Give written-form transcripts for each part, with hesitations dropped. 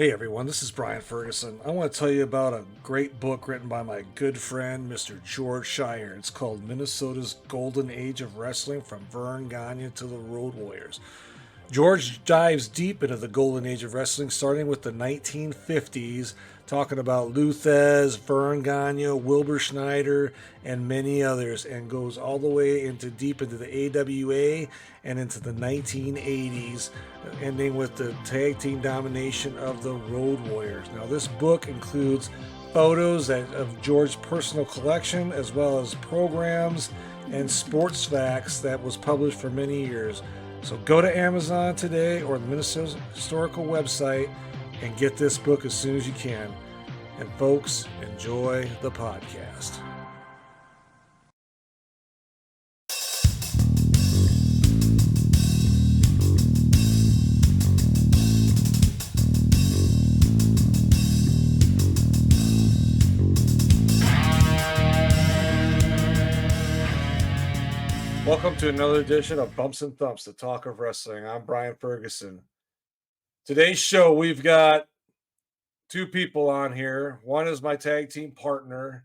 Hey everyone, this is Brian Ferguson. I want to tell you about a great book written by my good friend, Mr. George Schire. It's called Minnesota's Golden Age of Wrestling from Vern Gagne to the Road Warriors. George dives deep into the golden age of wrestling, starting with the 1950s, talking about Lou Thez, Vern Gagne, Wilbur Schneider, and many others, and goes all the way deep into the AWA and into the 1980s, ending with the tag team domination of the Road Warriors. Now, this book includes photos of George's personal collection, as well as programs and sports facts that was published for many years. So go to Amazon today or the Minnesota Historical website and get this book as soon as you can. And folks, enjoy the podcast. Welcome to another edition of Bumps and Thumps, the talk of wrestling. I'm Brian Ferguson. Today's show, we've got two people on here. One is my tag team partner,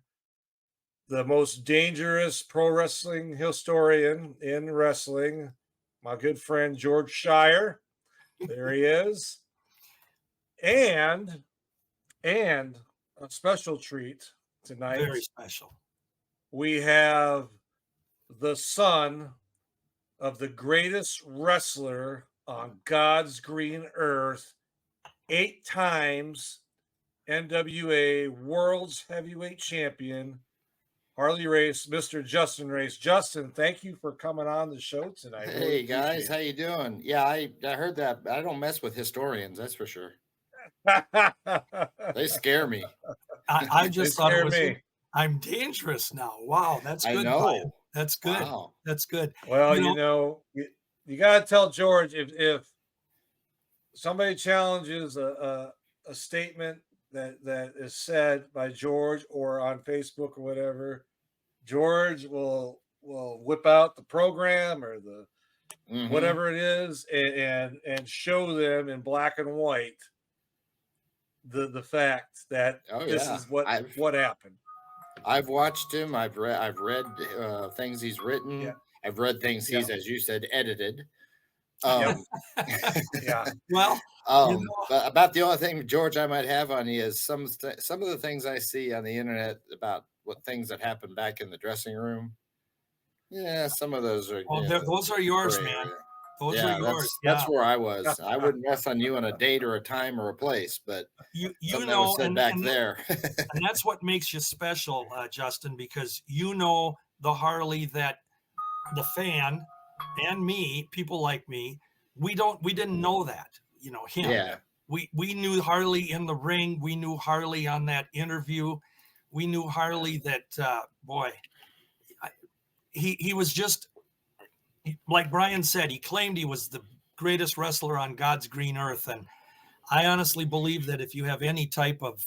the most dangerous pro wrestling historian in wrestling, my good friend George Schire. There he is. And a special treat tonight. Very special. We have the son of the greatest wrestler on God's green earth, 8 times NWA World's Heavyweight Champion, Harley Race, Mr. Justin Race. Justin, thank you for coming on the show tonight. Hey guys, how you doing? Yeah, I heard that. I don't mess with historians, that's for sure. They scare me. I just thought it was. I'm dangerous now. Wow, that's good. I know. Brian. That's good. Wow. That's good. Well, you got to tell George if somebody challenges a statement that is said by George or on Facebook or whatever, George will whip out the program or the whatever it is and show them in black and white the fact that this is what happened. I've watched him. I've read things he's written. Yeah. I've read things he's, as you said, edited. Yeah. Well, but about the only thing, George, I might have on you is some of the things I see on the internet about what things that happened back in the dressing room. Yeah, some of those are. Those are yours, man. Those are yours. That's where I was. I wouldn't rest on you on a date or a time or a place, but you know, was said back there. And that's what makes you special, Justin, because the Harley that the fan and me, people like me, we didn't know that, him. Yeah. We knew Harley in the ring. We knew Harley on that interview. We knew Harley that, he was just, like Brian said, he claimed he was the greatest wrestler on God's green earth. And I honestly believe that if you have any type of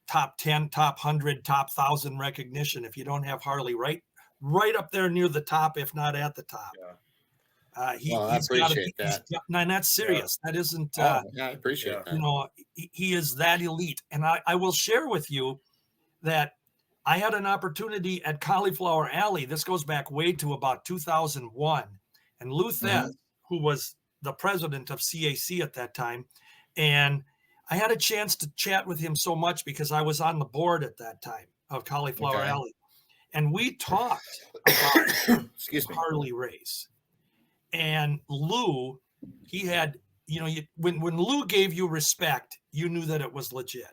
top 10, top 100, top 1,000 recognition, if you don't have Harley right up there near the top, if not at the top. I appreciate that. And that's serious. Yeah. That isn't. I appreciate that. He is that elite. And I will share with you that I had an opportunity at Cauliflower Alley. This goes back way to about 2001. And Lou Thez, who was the president of CAC at that time, and I had a chance to chat with him so much because I was on the board at that time of Cauliflower Alley. And we talked about Harley Race. And Lou, he had, when Lou gave you respect, you knew that it was legit.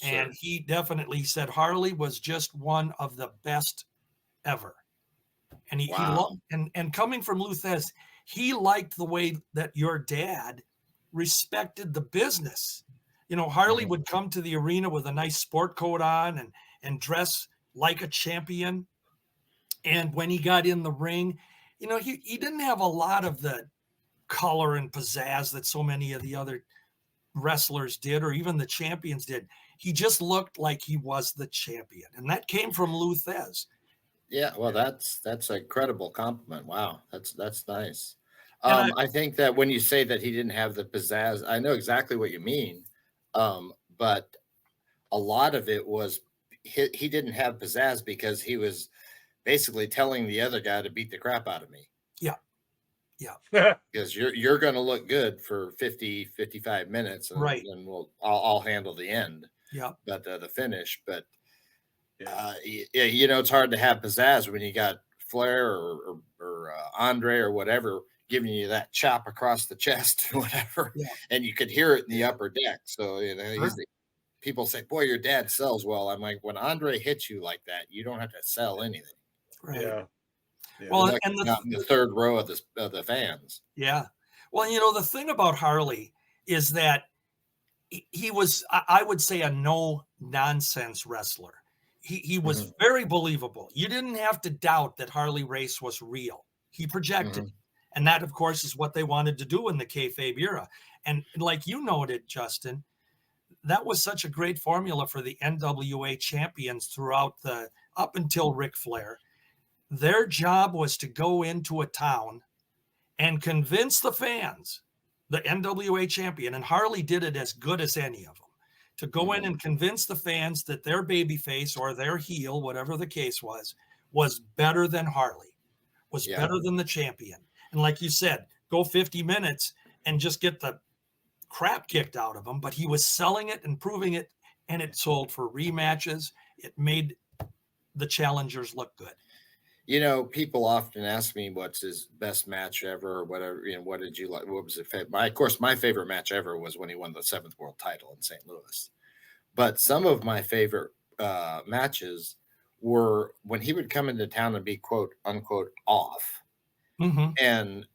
Sure. And he definitely said Harley was just one of the best ever. And he loved, and coming from Lou Thez, he liked the way that your dad respected the business. Harley would come to the arena with a nice sport coat on and dress like a champion. And when he got in the ring, he didn't have a lot of the color and pizzazz that so many of the other wrestlers did, or even the champions did. He just looked like he was the champion. And that came from Lou Thez. Yeah, well, that's a credible compliment. Wow, that's nice. I think that when you say that he didn't have the pizzazz, I know exactly what you mean. But a lot of it was he didn't have pizzazz because he was basically telling the other guy to beat the crap out of me. Yeah. Yeah. Because you're going to look good for 50, 55 minutes, and Right. then I'll handle the end. Yeah. But the finish. But Yeah. it's hard to have pizzazz when you got Flair or Andre or whatever giving you that chop across the chest or whatever, Yeah. and you could hear it in the Yeah. upper deck. So Sure. people say, "Boy, your dad sells well." I'm like, when Andre hits you like that, you don't have to sell anything. Right. Yeah. Yeah. Well, You're and not in the third row of the fans. yeah. Well, the thing about Harley is that he was, I would say, a no nonsense wrestler. He was very believable. You didn't have to doubt that Harley Race was real. He projected. And that, of course, is what they wanted to do in the kayfabe era. And like you noted, Justin, that was such a great formula for the NWA champions throughout up until Ric Flair. Their job was to go into a town and convince the fans, the NWA champion, and Harley did it as good as any of them, to go in and convince the fans that their babyface or their heel, whatever the case was better than Harley, was better than the champion. And like you said, go 50 minutes and just get the crap kicked out of him. But he was selling it and proving it, and it sold for rematches. It made the challengers look good. People often ask me what's his best match ever or whatever. What did you like? What was it? Of course, my favorite match ever was when he won the 7th world title in St. Louis. But some of my favorite matches were when he would come into town and be quote unquote off. And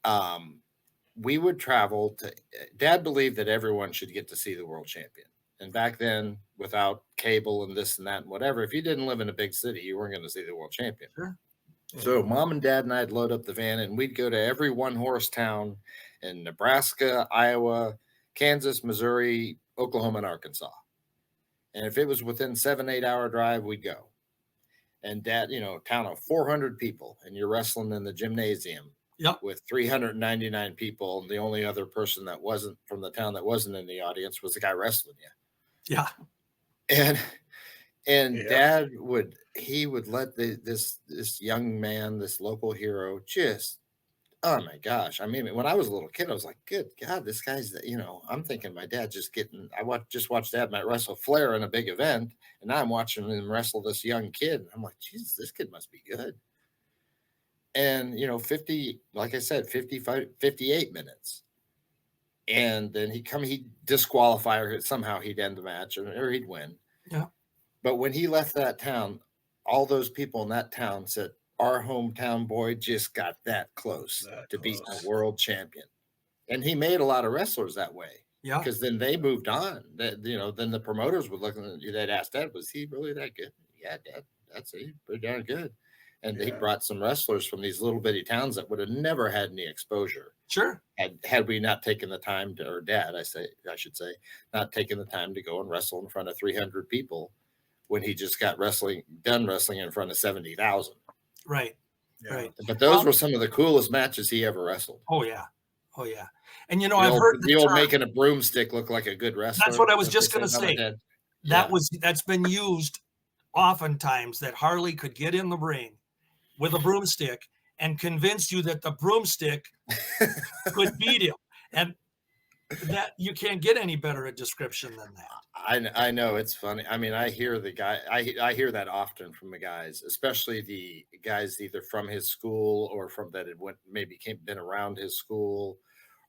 we would travel to. Dad believed that everyone should get to see the world champion. And back then, without cable and this and that and whatever, if you didn't live in a big city, you weren't going to see the world champion. Sure. So Mom and Dad and I'd load up the van and we'd go to every one-horse town in Nebraska, Iowa, Kansas, Missouri, Oklahoma, and Arkansas. And if it was within 7-8 hour drive, we'd go. And Dad, town of 400 people, and you're wrestling in the gymnasium with 399 people. And the only other person that wasn't from the town that wasn't in the audience was the guy wrestling you. Yeah. And Dad would let this young man, this local hero, just, oh my gosh. I mean, when I was a little kid, I was like, good God, this guy's, I'm thinking my dad just watched Dad might wrestle Flair in a big event. And now I'm watching him wrestle this young kid. And I'm like, Jesus, this kid must be good. And, 50, like I said, 55, 58 minutes. And then he'd disqualify or somehow he'd end the match or he'd win. Yeah. But when he left that town, all those people in that town said, our hometown boy just got that close to being a world champion. And he made a lot of wrestlers that way. Yeah. Because then they moved on. Then the promoters would look and they'd ask Dad, was he really that good? Yeah, Dad, that's it. He's pretty darn good. And he brought some wrestlers from these little bitty towns that would have never had any exposure. Sure. Had we not taken the time to, or Dad, I should say, not taking the time to go and wrestle in front of 300 people when he just got done wrestling in front of 70,000. Right. Yeah. Right. But those were some of the coolest matches he ever wrestled. Oh yeah. And I've heard the old making a broomstick look like a good wrestler. That's what I was just going to say. That's been used oftentimes, that Harley could get in the ring with a broomstick and convince you that the broomstick could beat him. And that you can't get any better a description than that. I know, it's funny. I mean, I hear I hear that often from the guys, especially the guys either from his school or from that had been around his school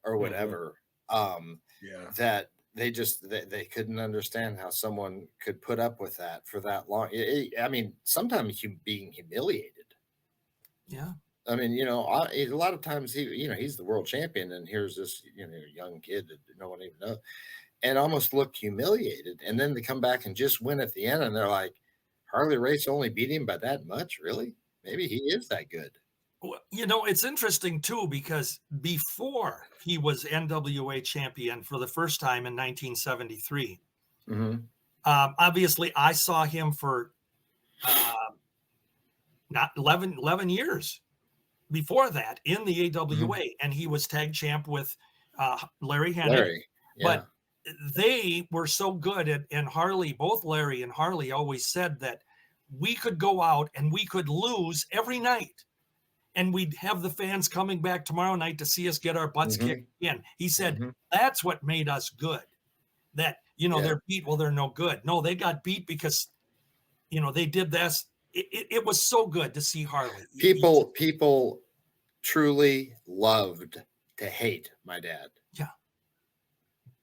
or whatever. That they couldn't understand how someone could put up with that for that long. I mean, sometimes being humiliated. Yeah. I mean, a lot of times he's the world champion, and here's this young kid that no one even knows, and almost looked humiliated. And then they come back and just win at the end, and they're like, Harley Race only beat him by that much, really? Maybe he is that good. Well, it's interesting too, because before he was NWA champion for the first time in 1973, obviously I saw him for not 11 years. before that in the AWA, Mhm. and he was tag champ with Larry Hennig. Larry. Yeah. But they were so good and Harley, both Larry and Harley always said that we could go out and we could lose every night and we'd have the fans coming back tomorrow night to see us get our butts kicked Mhm. again. He said, Mhm. that's what made us good. That, Yeah. they're beat, well, they're no good. No, they got beat because, they did this. It was so good to see Harley. People truly loved to hate my dad. Yeah.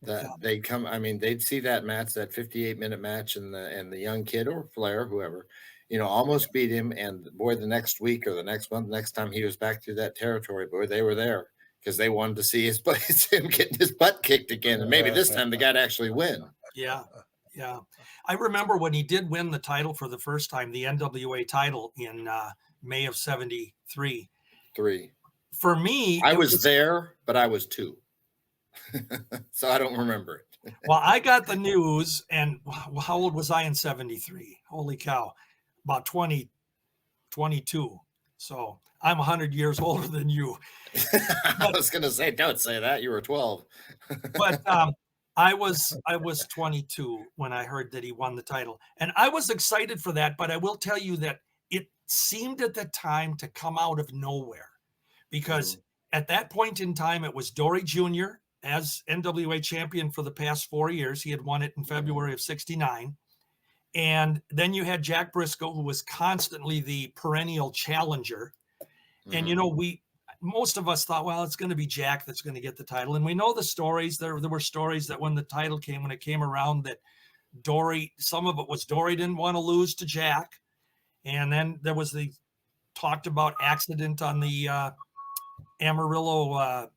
That Yeah. they'd come, I mean, they'd see that match, that 58-minute match, and the young kid or Flair, whoever, almost beat him. And boy, the next week or the next month, next time he was back through that territory, boy, they were there because they wanted to see him getting his butt kicked again. And maybe this time the guy'd actually win. Yeah. Yeah. I remember when he did win the title for the first time, the NWA title in May of 73. 3. For me, I was there, but I was 2. So I don't remember it. Well, I got the news, and how old was I in 73? Holy cow. About 20, 22. So I'm 100 years older than you. I was going to say, don't say that. You were 12. But I was 22 when I heard that he won the title. And I was excited for that, but I will tell you that it seemed at the time to come out of nowhere because at that point in time, it was Dory Jr. as NWA champion for the past 4 years. He had won it in February of 69. And then you had Jack Briscoe, who was constantly the perennial challenger. And, most of us thought, well, it's going to be Jack that's going to get the title. And we know the stories. There were stories that when it came around, that some of it was Dory didn't want to lose to Jack. And then there was the talked about accident on the Amarillo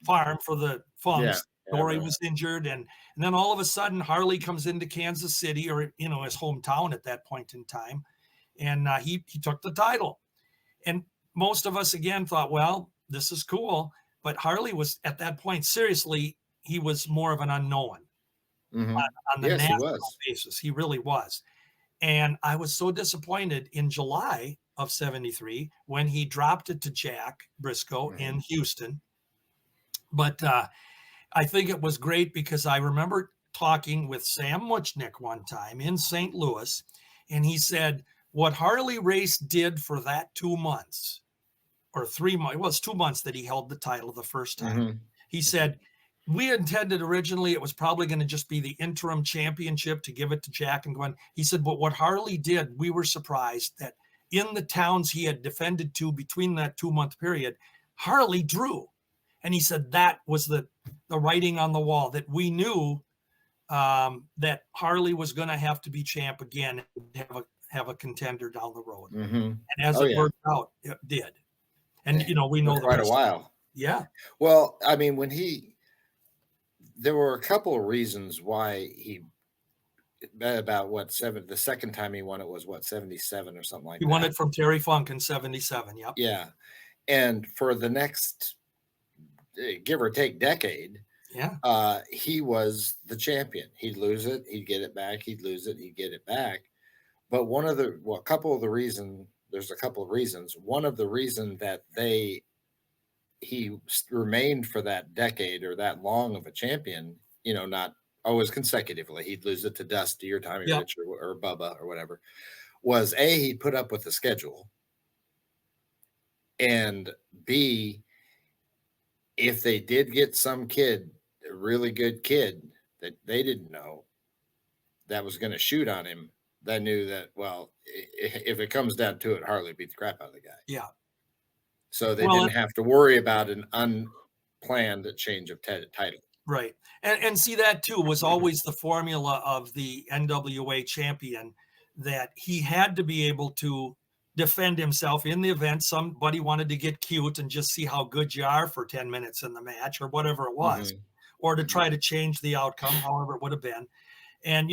farm for the Funks. Yeah, Dory was injured. And then all of a sudden, Harley comes into Kansas City, or, his hometown at that point in time. And he took the title. And most of us, again, thought, well, this is cool. But Harley was, at that point, seriously, he was more of an unknown on the national basis. He really was. And I was so disappointed in July of 73 when he dropped it to Jack Briscoe in Houston. But I think it was great because I remember talking with Sam Muchnick one time in St. Louis, and he said what Harley Race did for that 2 months or 3 months, well, it's 2 months that he held the title the first time. He said, we intended originally it was probably going to just be the interim championship to give it to Jack and Gwen. He said, but what Harley did, we were surprised that in the towns he had defended to between that 2-month period, Harley drew. And he said that was the writing on the wall, that we knew that Harley was going to have to be champ again and have a contender down the road. And as it worked out, it did. And, we know quite a while. Yeah. Well, I mean, there were a couple of reasons why the second time he won it was 77 or something like that. He won it from Terry Funk in 77. Yep. Yeah. And for the next, give or take, decade, he was the champion. He'd lose it, he'd get it back. He'd lose it, he'd get it back. But a couple of the reasons. One of the reasons that he remained for that decade or that long of a champion, not always consecutively. He'd lose it to Dusty or Tommy Rich or Bubba or whatever. Was A, he put up with the schedule, and B, if they did get some kid, a really good kid that they didn't know that was going to shoot on him, they knew that, well, if it comes down to it, Harley beat the crap out of the guy. Yeah. So they didn't have to worry about an unplanned change of title. Right. And see, that too was always the formula of the NWA champion, that he had to be able to defend himself in the event somebody wanted to get cute and just see how good you are for 10 minutes in the match or whatever it was, or to try to change the outcome, however it would have been. And,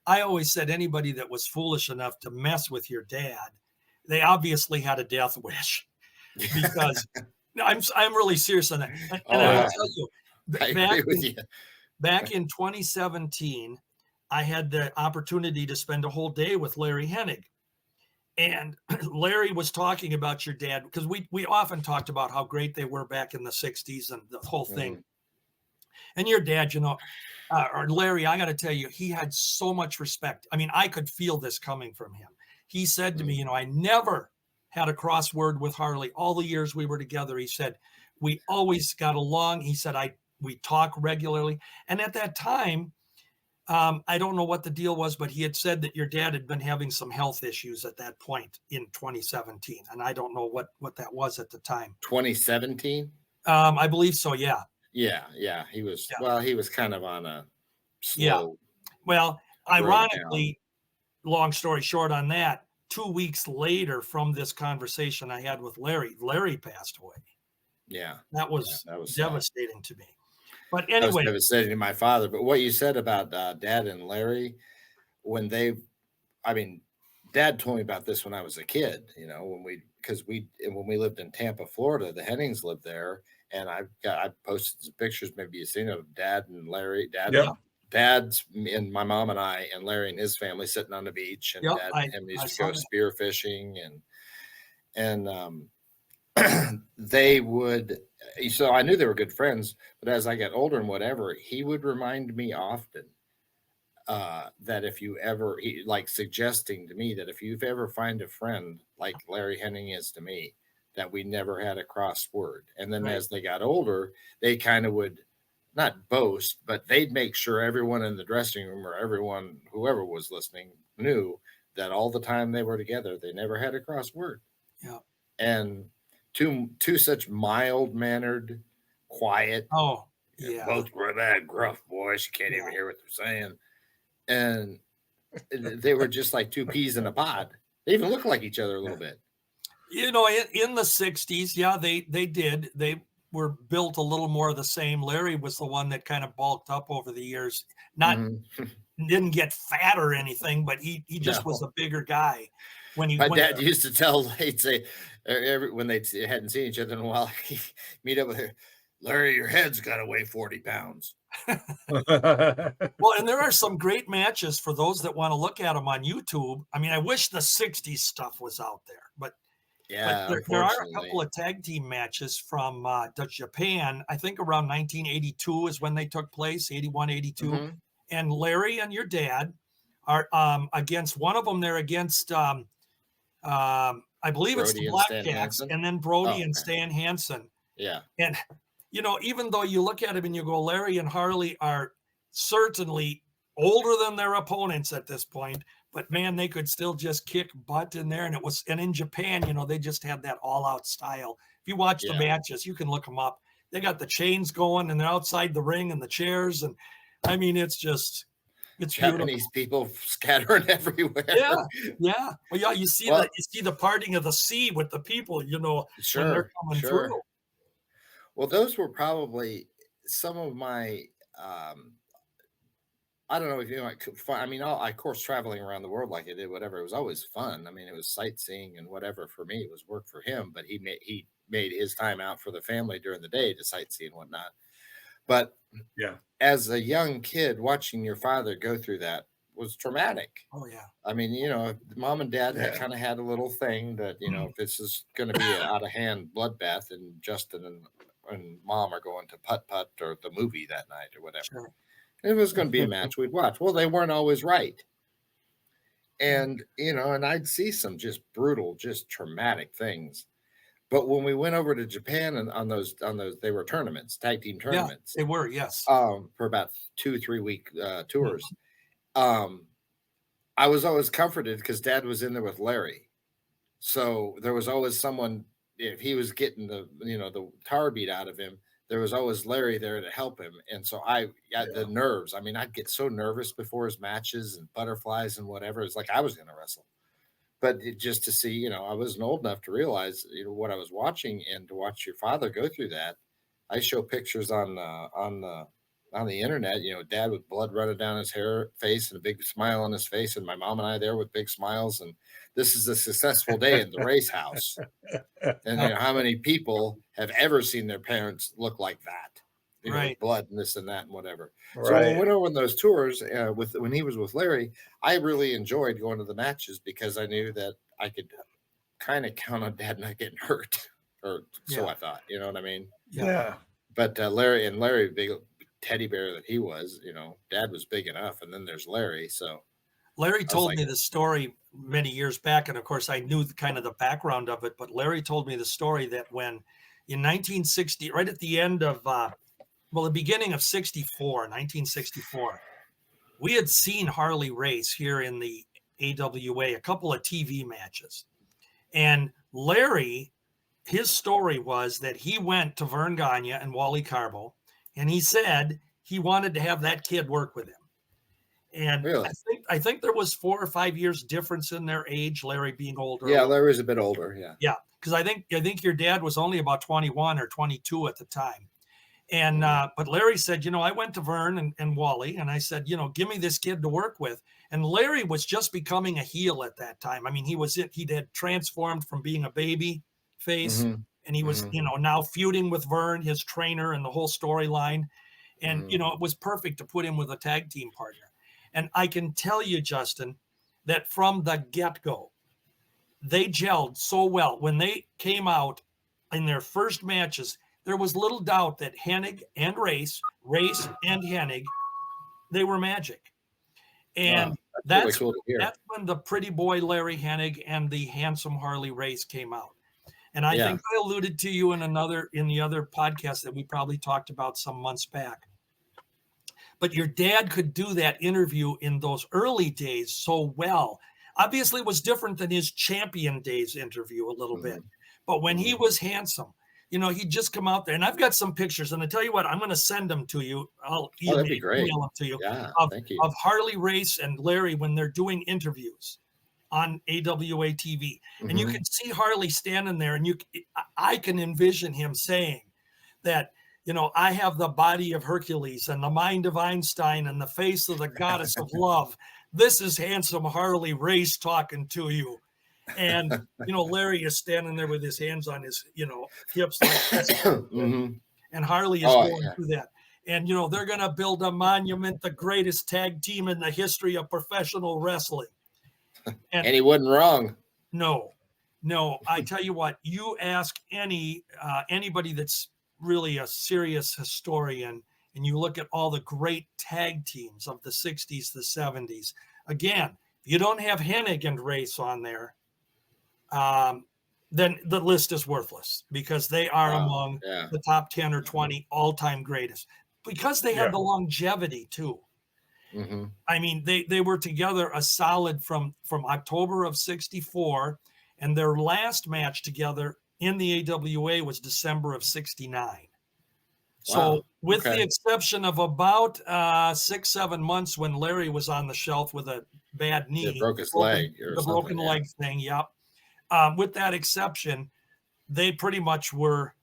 I always said anybody that was foolish enough to mess with your dad, they obviously had a death wish, because I'm really serious on that. And I will tell you, back in 2017, I had the opportunity to spend a whole day with Larry Hennig. And Larry was talking about your dad because we often talked about how great they were back in the 60s and the whole thing. Mhm. And your dad, or Larry, I got to tell you, he had so much respect. I mean, I could feel this coming from him. He said to me, Mhm. I never had a crossword with Harley all the years we were together. He said, we always got along. He said, we talk regularly. And at that time, I don't know what the deal was, but he had said that your dad had been having some health issues at that point in 2017. And I don't know what that was at the time. 2017. I believe so. Yeah. Yeah. He Yeah. was kind of on a Yeah. slow Well, road down. ironically, long story short on that, 2 weeks later from this conversation I had with Larry passed away. Yeah. That was That was sad. devastating to me. But That was anyway, devastating to my father. But what you said about Dad and Larry, when they, I mean, Dad told me about this when I was a kid. When we lived in Tampa, Florida, the Hennings lived there, and I posted some pictures. Maybe you've seen of Dad and Larry, Yep. Dad's and my mom and I and Larry and his family sitting on the beach, and yep, Dad and him I used to saw go that. spear fishing, and they would. So I knew they were good friends, but as I got older and whatever, he would remind me often that if you ever, like suggesting to me that if you've ever find a friend like Larry Henning is to me, that we never had a cross word. And then Right. as they got older, they kind of would not boast, but they'd make sure everyone in the dressing room or everyone, whoever was listening, knew that all the time they were together, they never had a cross word. Yeah. And two such mild mannered, quiet, Oh, yeah. both were that gruff boys. You can't Yeah. even hear what they're saying. And they were just like two peas in a pod. They even look like each other a little bit. In the 60s, yeah, they did. They were built a little more the same. Larry was the one that kind of bulked up over the years. Not Mhm. didn't get fat or anything, but he just was No. a bigger guy when he My when dad used to tell, he'd say, when they hadn't seen each other in a while, he'd meet up with her, Larry, your head's got to weigh 40 pounds. well, and there are some great matches for those that want to look at them on YouTube. I mean, I wish the 60s stuff was out there, but Yeah, there are a couple unfortunately. of tag team matches from Japan. I think around 1982 is when they took place, 81, 82. Hmm. And Larry and your dad are against one of them. They're against, I believe it's the Brody and Stan Blackjacks, Hansen. and then Brody Oh, and okay. Stan Hansen. Yeah. And, even though you look at him and you go, Larry and Harley are certainly older than their opponents at this point, but man, they could still just kick butt in there. And in Japan, they just had that all out style. If you watch the Yeah. matches, you can look them up. They got the chains going and they're outside the ring and the chairs. And I mean, it's beautiful. Japanese people scattering everywhere. Yeah. Yeah. Well, yeah, you see Well, the parting of the sea with the people, when they're sure, coming sure. through. Well, those were probably some of my I don't know if you like fun. I mean, of course, traveling around the world like I did, whatever, it was always fun. I mean, it was sightseeing and whatever for me. It was work for him, but he made his time out for the family during the day to sightsee and whatnot. But Yeah. as a young kid, watching your father go through that was traumatic. Oh, yeah. I mean, mom and dad had Yeah. kind of had a little thing that if this is going to be an out of hand bloodbath, and Justin and mom are going to putt putt or the movie that night or whatever. Sure. If it was going to be a match, we'd watch. Well, they weren't always right. Yeah. And I'd see some just brutal, just traumatic things. But when we went over to Japan and on those, they were tournaments, tag team Yeah, tournaments, they were, yes. for about 2 3 week tours. Um, I was always comforted because Dad was in there with Larry, so there was always someone. If he was getting the tar beat out of him, there was always Larry there to help him. And so the nerves. I mean, I'd get so nervous before his matches and butterflies and whatever. It's like I was going to wrestle. But just to see, I wasn't old enough to realize, what I was watching, and to watch your father go through that. I show pictures on the internet. Dad with blood running down his face and a big smile on his face, and my mom and I there with big smiles. And this is a successful day in the race house. And how many people have ever seen their parents look like that? Right. With blood and this and that and whatever. Right. So when we went over on those tours when he was with Larry, I really enjoyed going to the matches because I knew that I could kind of count on Dad not getting hurt, or so Yeah. I thought. You know what I mean? Yeah. But Larry, big teddy bear that he was, Dad was big enough, and then there's Larry. So Larry I was told like, me the story many years back, and of course I knew kind of the background of it. But Larry told me the story that when in 1960, right at the end of the beginning of 1964, we had seen Harley race here in the AWA, a couple of TV matches, and Larry, his story was that he went to Vern Gagne and Wally Carbo, and he said he wanted to have that kid work with him. And really? I think there was 4 or 5 years difference in their age, Larry being older. Yeah, Larry was a bit older. Yeah. Yeah, because I think your dad was only about 21 or 22 at the time. And but Larry said, I went to Vern and Wally, and I said, give me this kid to work with. And Larry was just becoming a heel at that time. I mean, he had transformed from being a baby face, Mm-hmm. and he was, Mm-hmm. now feuding with Vern, his trainer, and the whole storyline. And Mm-hmm. it was perfect to put him with a tag team partner. And I can tell you, Justin, that from the get-go, they gelled so well. When they came out in their first matches, there was little doubt that Hennig and Race and Hennig, they were magic. And Wow, that's really that's cool to hear. that's when the pretty boy Larry Hennig and the handsome Harley Race came out. And I think I alluded to you in the other podcast that we probably talked about some months back. But your dad could do that interview in those early days so well. Obviously, it was different than his champion days interview a little bit. But when he was handsome, he'd just come out there. And I've got some pictures. And I tell you what, I'm going to send them to you. I'll that'd be great. email them to you. Yeah, thank you. Of Harley Race and Larry when they're doing interviews on AWA TV. And you can see Harley standing there, and I can envision him saying that, I have the body of Hercules and the mind of Einstein and the face of the goddess of love. This is handsome Harley Race talking to you. And, Larry is standing there with his hands on his, hips like this. And Harley is going through that. And, they're going to build a monument, the greatest tag team in the history of professional wrestling. And he wasn't wrong. No, I tell you what, you ask anybody that's really a serious historian, and you look at all the great tag teams of the 60s, the 70s. Again, if you don't have Hennig and Race on there, then the list is worthless, because they are among the top 10 or 20 all-time greatest, because they had the longevity too. I mean, they were together a solid from October of 64, and their last match together in the AWA was December of 69. So with the exception of about 6-7 months when Larry was on the shelf with a bad knee, it broke his leg, the broken leg thing. Yep. With that exception, they pretty much were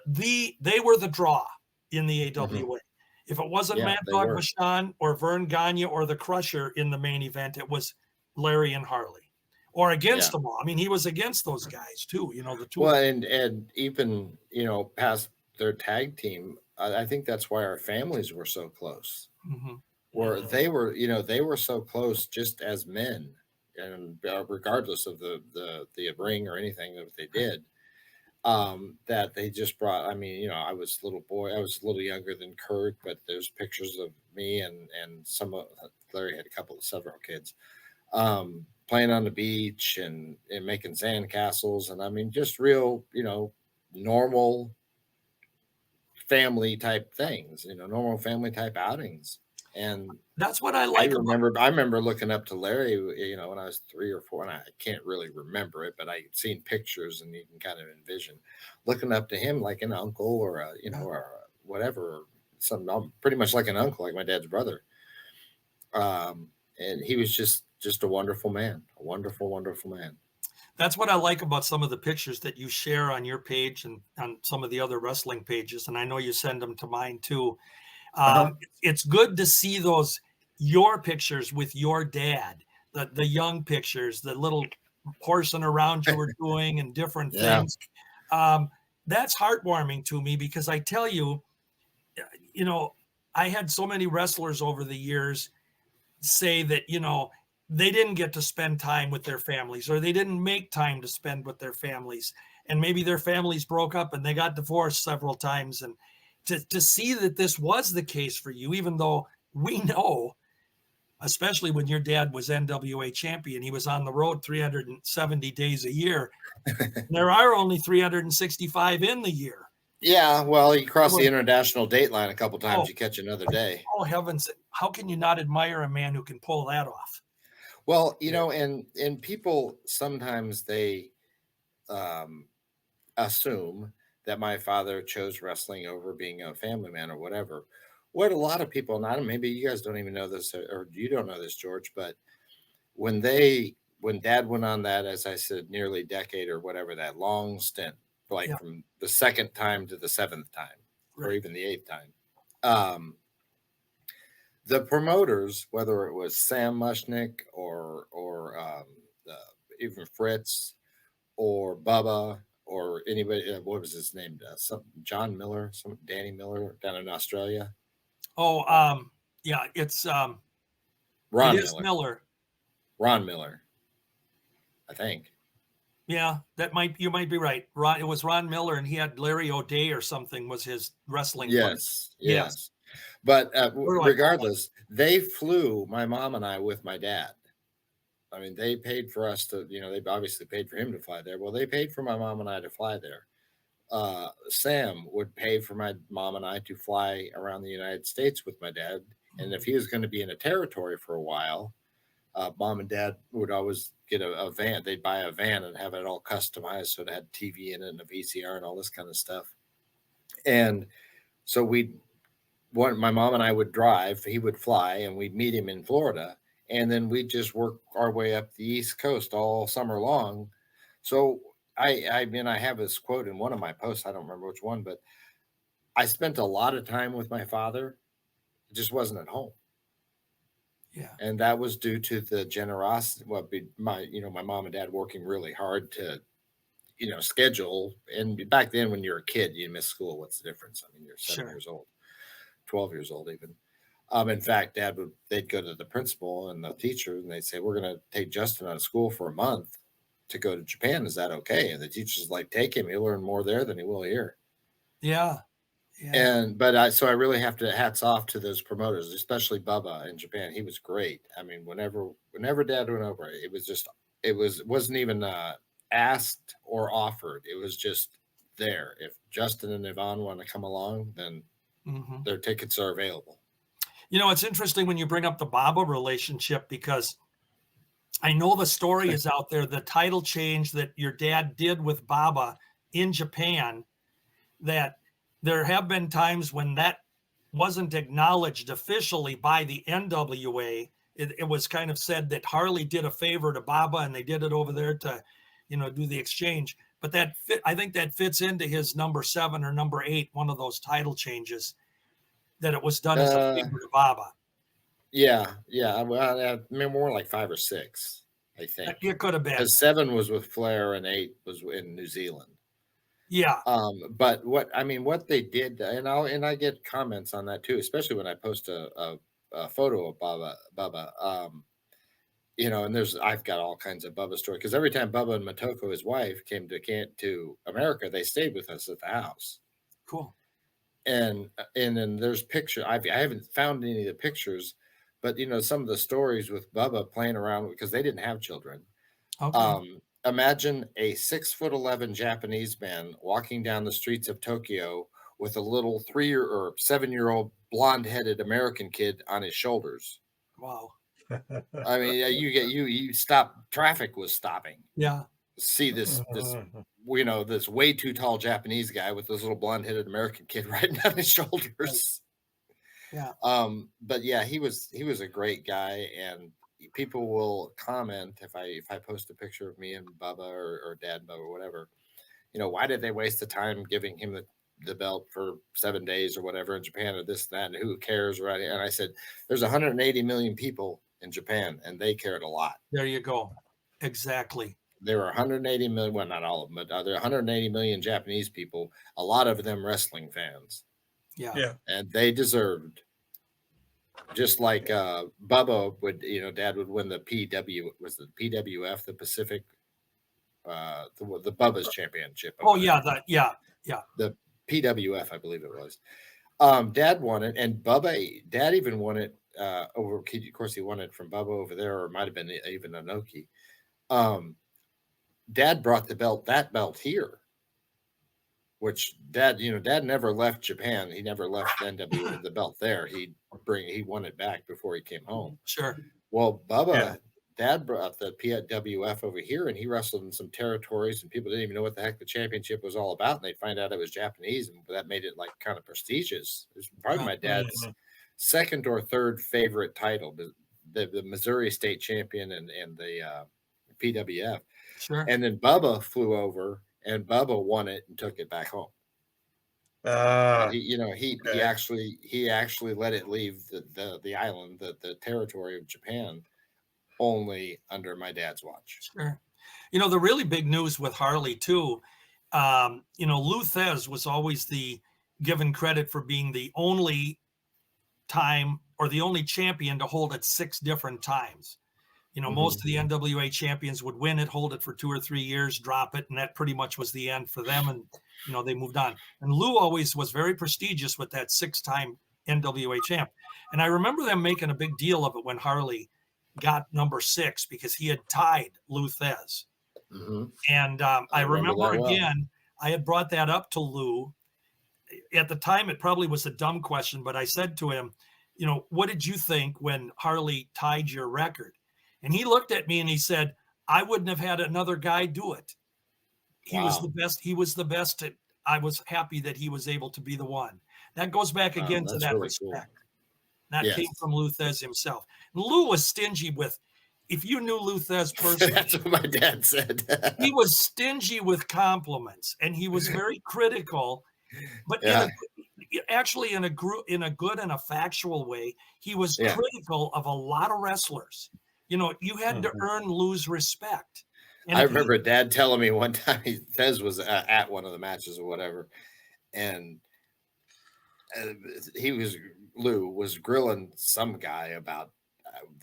they were the draw in the AWA. If it wasn't Mad Dog Vachon or Vern Gagne or the Crusher in the main event, it was Larry and Harley. Or against them all. I mean, he was against those guys too, the two. Well, and even, past their tag team, I think that's why our families were so close. Where they were so close just as men, and regardless of the ring or anything that they did, that they just brought. I mean, I was a little boy. I was a little younger than Kurt, but there's pictures of me and some of Larry had several kids. Playing on the beach and making sand castles. And I mean, just real, normal family type things, normal family type outings. And that's what I like. I remember looking up to Larry, when I was 3 or 4, and I can't really remember it, but I had seen pictures, and you can kind of envision looking up to him like an uncle or or whatever, something pretty much like an uncle, like my dad's brother. And he was just a wonderful man, a wonderful, wonderful man. That's what I like about some of the pictures that you share on your page and on some of the other wrestling pages. And I know you send them to mine too. It's good to see your pictures with your dad, the young pictures, the little horsing around you were doing and different things. That's heartwarming to me, because I tell you, I had so many wrestlers over the years say that, they didn't get to spend time with their families, or they didn't make time to spend with their families. And maybe their families broke up and they got divorced several times. And to see that this was the case for you, even though we know, especially when your dad was NWA champion, he was on the road 370 days a year. There are only 365 in the year. Yeah, well, you cross the international date line a couple times, you catch another day. Oh, heavens. How can you not admire a man who can pull that off? Well, and people sometimes they assume that my father chose wrestling over being a family man or whatever. What a lot of people, not maybe you guys don't even know this, or you don't know this, George, but when Dad went on that, as I said, nearly decade or whatever, that long stint, like from the second time to the seventh time, or even the eighth time, the promoters, whether it was Sam Mushnick or even Fritz or Bubba or anybody, what was his name? John Miller, Danny Miller down in Australia. Oh, yeah, it's Ron Miller. Ron Miller, I think. Yeah, you might be right. It was Ron Miller, and he had Larry O'Day or something was his wrestling. Yes. But regardless, they flew my mom and I with my dad. I mean, they paid for us to, they obviously paid for him to fly there. Well, they paid for my mom and I to fly there. Sam would pay for my mom and I to fly around the United States with my dad. And if he was going to be in a territory for a while, mom and dad would always get a van. They'd buy a van and have it all customized. So it had TV in it and a VCR and all this kind of stuff. And so my mom and I would drive, he would fly, and we'd meet him in Florida. And then we'd just work our way up the East Coast all summer long. So I have this quote in one of my posts. I don't remember which one, but I spent a lot of time with my father. It just wasn't at home. Yeah. And that was due to the generosity. My mom and dad working really hard to, schedule. And back then when you're a kid, you miss school. What's the difference? I mean, you're 7 years old, 12 years old even. In fact, they'd go to the principal and the teacher and they'd say, we're going to take Justin out of school for a month to go to Japan. Is that okay? And the teacher's like, take him. He'll learn more there than he will here. Yeah. So I really have to hats off to those promoters, especially Bubba in Japan. He was great. I mean, whenever Dad went over, it wasn't even asked or offered. It was just there. If Justin and Yvonne want to come along, then their tickets are available. It's interesting when you bring up the Baba relationship, because I know the story is out there, the title change that your dad did with Baba in Japan, that there have been times when that wasn't acknowledged officially by the NWA. It was kind of said that Harley did a favor to Baba and they did it over there to, do the exchange. But I think that fits into his number 7 or number 8, one of those title changes, that it was done as a favor to Baba. Yeah. Well, I mean, more like 5 or 6, I think. It could have been. Because 7 was with Flair and 8 was in New Zealand. Yeah. But what they did, and I get comments on that too, especially when I post a photo of Bubba. And I've got all kinds of Bubba stories, because every time Bubba and Motoko, his wife, came to America, they stayed with us at the house. Cool. And then there's picture. I haven't found any of the pictures, but some of the stories with Bubba playing around, because they didn't have children. Okay. Imagine a 6'11" Japanese man walking down the streets of Tokyo with a little 3 or 7-year-old blonde-headed American kid on his shoulders. Wow. I mean, you stop. Traffic was stopping. Yeah. See this this way too tall Japanese guy with this little blonde-headed American kid riding on his shoulders. Yeah. But yeah, he was a great guy, and people will comment if I post a picture of me and Bubba or Dad Bubba or whatever, why did they waste the time giving him the belt for 7 days or whatever in Japan, or this, that, and who cares, right? And I said, there's 180 million people in Japan, and they cared a lot. There you go. Exactly. There are 180 million, well, not all of them, but there are 180 million Japanese people, a lot of them wrestling fans. Yeah. And they deserved just like Bubba would, Dad would win the PWF, the Pacific, the Bubba's championship Oh over yeah, there. yeah. The PWF, I believe it was. Dad won it, and Dad even won it over. Of course, he won it from Bubba over there, or it might have been even Inoki. Dad brought that belt here, which Dad never left Japan. He never left NW the belt there. He won it back before he came home. Sure. Well, Bubba, Dad brought the PWF over here, and he wrestled in some territories, and people didn't even know what the heck the championship was all about, and they'd find out it was Japanese, and that made it like kind of prestigious. It was probably my dad's second or third favorite title, the Missouri State Champion and the PWF. Sure. And then Bubba flew over, and Bubba won it and took it back home. He actually let it leave the island, the territory of Japan, only under my dad's watch. Sure. The really big news with Harley too, Lou Thez was always given credit for being the only time or the only champion to hold it 6 different times. Most of the NWA champions would win it, hold it for 2 or 3 years, drop it, and that pretty much was the end for them. And, they moved on. And Lou always was very prestigious with that 6-time NWA champ. And I remember them making a big deal of it when Harley got number 6 because he had tied Lou Thez. And I remember again, I had brought that up to Lou. At the time, it probably was a dumb question, but I said to him, what did you think when Harley tied your record? And he looked at me and he said, I wouldn't have had another guy do it. He was the best. He was the best. I was happy that he was able to be the one. That goes back again to that really respect. Cool. That came from Lou Thez himself. And Lou was stingy with, if you knew Lou Thez personally. That's what my dad said. He was stingy with compliments, and he was very critical, but actually in a good and a factual way. He was critical of a lot of wrestlers. You had to earn Lou's respect. And I remember Dad telling me one time Thez was at one of the matches or whatever, and Lou was grilling some guy about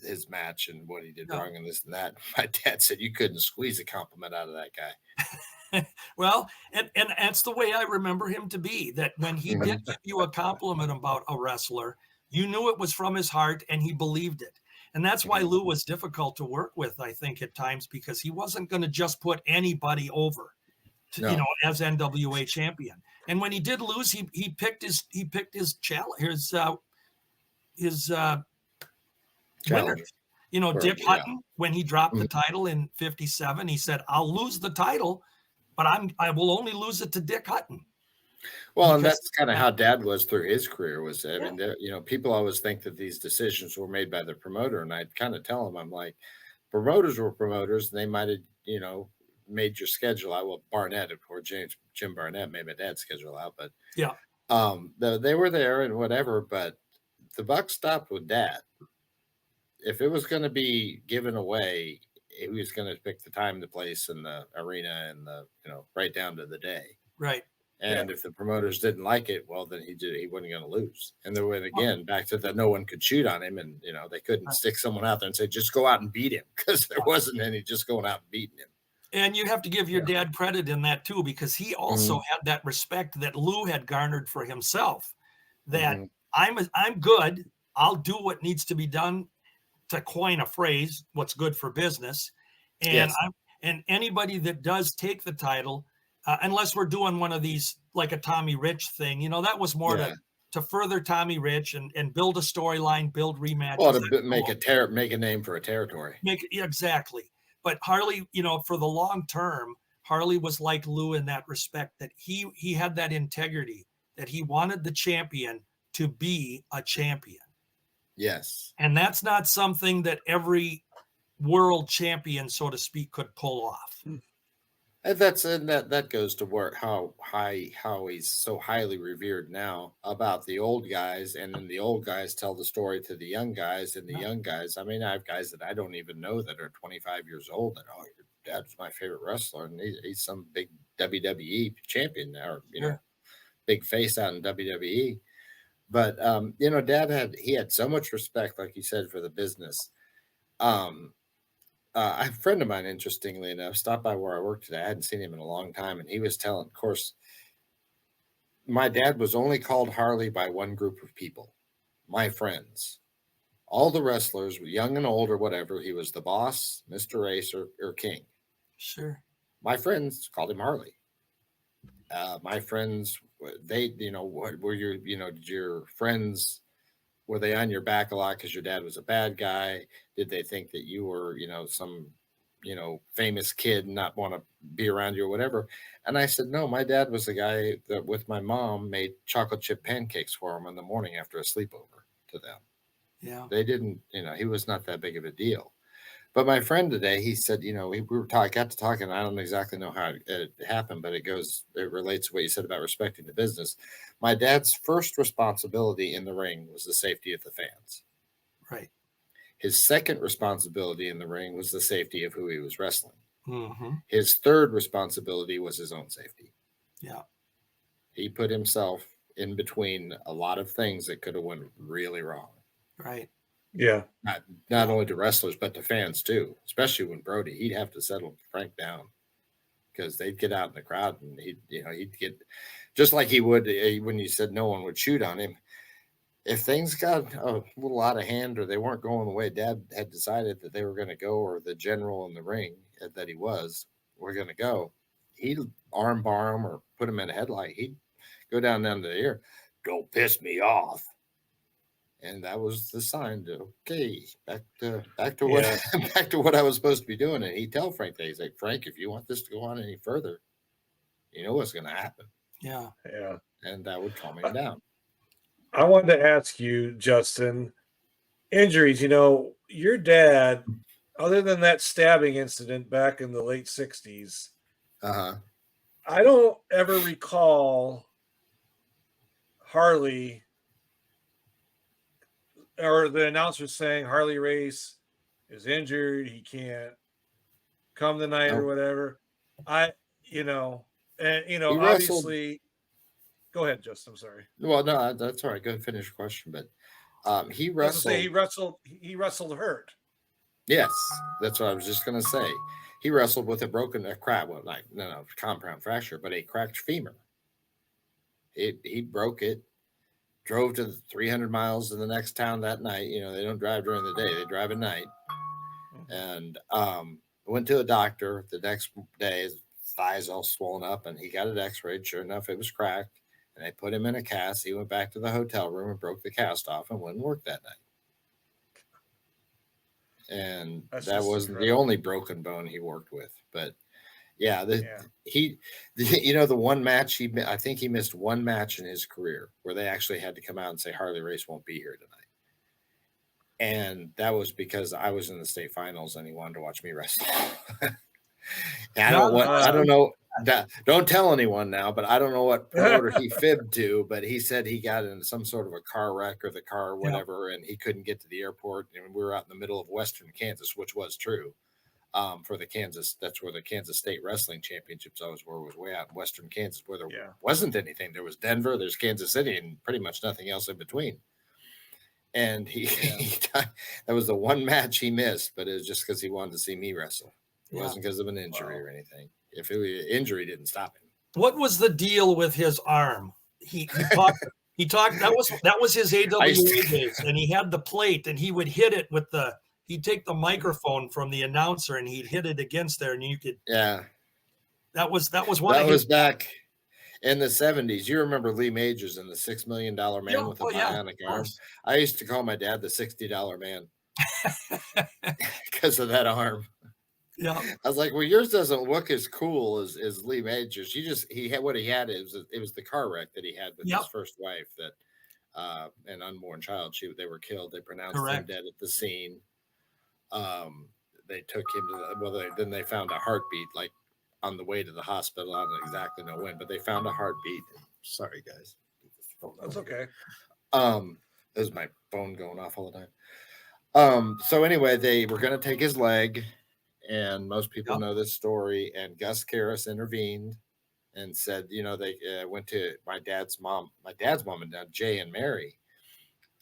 his match and what he did wrong and this and that. My dad said you couldn't squeeze a compliment out of that guy. Well, and that's the way I remember him to be, that when he did give you a compliment about a wrestler, you knew it was from his heart and he believed it. And that's why Lou was difficult to work with, I think, at times, because he wasn't going to just put anybody over, as NWA champion. And when he did lose, he picked his challenge, his winner. Dick Hutton, when he dropped the title in '57, he said, "I'll lose the title, but I will only lose it to Dick Hutton." Well, and that's kind of how Dad was through his career. I mean, people always think that these decisions were made by the promoter, and I'd kind of tell them, I'm like, promoters were promoters, and they might have, made your schedule out. Well, Barnett, or Jim Barnett made my dad's schedule out, but they were there and whatever. But the buck stopped with Dad. If it was going to be given away, he was going to pick the time, the place, and the arena, and right down to the day. Right. And if the promoters didn't like it, well, then he wasn't going to lose. And then again, back to the no one could shoot on him, and they couldn't stick someone out there and say just go out and beat him, because there wasn't any just going out and beating him. And you have to give your dad credit in that too, because he also had that respect that Lou had garnered for himself. That I'm good. I'll do what needs to be done, to coin a phrase, what's good for business. And and anybody that does take the title. Unless we're doing one of these like a Tommy Rich thing, that was more to further Tommy Rich and build a storyline, build rematches. Well, to make a name for a territory. Exactly. But Harley, for the long term, Harley was like Lou in that respect, that he had that integrity, that he wanted the champion to be a champion. Yes. And that's not something that every world champion, so to speak, could pull off. And that goes to how he's so highly revered now about the old guys, and then the old guys tell the story to the young guys, and the young guys. I mean, I have guys that I don't even know that are 25 years old that your dad's my favorite wrestler, and he's some big WWE champion now, or big face out in WWE. But you know, Dad had so much respect, like you said, for the business. Um, a friend of mine, interestingly enough, stopped by where I work today. I hadn't seen him in a long time, and he was telling, of course, my dad was only called Harley by one group of people, my friends. All the wrestlers, young and old or whatever, he was the boss, Mr. Ace, or King. Sure. My friends called him Harley. My friends, they, you know, what were your, you know, did your friends, were they on your back a lot because your dad was a bad guy? Did they think that you were, you know, some, you know, famous kid and not want to be around you or whatever? And I said, no, my dad was the guy that with my mom made chocolate chip pancakes for him in the morning after a sleepover to them. Yeah. They didn't, you know, he was not that big of a deal. But my friend today, he said, you know, we were talking, got to talking. I don't exactly know how it happened, but it relates to what you said about respecting the business. My dad's first responsibility in the ring was the safety of the fans. Right. His second responsibility in the ring was the safety of who he was wrestling. Mm-hmm. His third responsibility was his own safety. Yeah. He put himself in between a lot of things that could have went really wrong. Right. Yeah. Not only to wrestlers but to fans too, especially when Brody, he'd have to settle Frank down because they'd get out in the crowd and he'd get just like he would when you said no one would shoot on him. If things got a little out of hand or they weren't going the way Dad had decided that they were going to go, or the general in the ring that he was were going to go, he'd arm bar him or put him in a headlight. He'd go down to the ear, don't piss me off. And that was the sign to okay, back to what Yeah. back to what I was supposed to be doing. And he'd tell Frank that he's like, Frank, if you want this to go on any further, you know what's going to happen. Yeah. Yeah. And that would calm him I, down. I wanted to ask you, Justin, injuries. You know, your dad, other than that stabbing incident back in the late 60s, Uh-huh. I don't ever recall Harley or the announcer saying Harley Race is injured. He can't come tonight or No, whatever. I, you know, and, he wrestled. obviously, go ahead, Justin. I'm sorry. Well, no, that's all right. Go ahead and finish your question. But he I was to say wrestled. he wrestled hurt. Yes, that's what I was just going to say. He wrestled with a crack, well, like no compound fracture, but a cracked femur. He broke it. Drove to 300 miles to the next town that night. You know, they don't drive during the day; they drive at night. Mhm. And went to a doctor the next day. His thighs all swollen up, and he got it X-rayed. Sure enough, it was cracked, and they put him in a cast. He went back to the hotel room and broke the cast off, and went and worked that night. And That's that just wasn't the incredible. only broken bone he worked with, but yeah, Yeah. you know, the one match I think he missed one match in his career where they actually had to come out and say Harley Race won't be here tonight. And that was because I was in the state finals and he wanted to watch me wrestle. I don't know. Don't tell anyone now, but I don't know what promoter he fibbed to, but he said he got in some sort of a car wreck or the car or whatever, and he couldn't get to the airport. And we were out in the middle of Western Kansas, which was true. For the Kansas, that's where the Kansas State Wrestling Championships was way out in Western Kansas, where there wasn't anything. There was Denver, there's Kansas City, and pretty much nothing else in between. And that was the one match he missed, but it was just because he wanted to see me wrestle. It wasn't because of an injury or anything. If it was injury, didn't stop him. What was the deal with his arm? He talked. He talked. That was his AWA days, and he had the plate, and he would hit it with the. He'd take the microphone from the announcer, and he'd hit it against there, and you could. Yeah. That was one. That was back in the 70s. You remember Lee Majors and the $6 million man with a bionic arm? I used to call my dad the $60 man because of that arm. Yeah. I was like, well, yours doesn't look as cool as Lee Majors. He had what he had. It was the car wreck that he had with his first wife, that an unborn child. They were killed. They pronounced him dead at the scene. They took him to then they found a heartbeat like on the way to the hospital. I don't exactly know when, but they found a heartbeat. Sorry, guys. That's okay. It was my phone going off all the time. So anyway, they were going to take his leg, and most people know this story. And Gus Karras intervened and said, they went to my dad's mom and dad, Jay and Mary.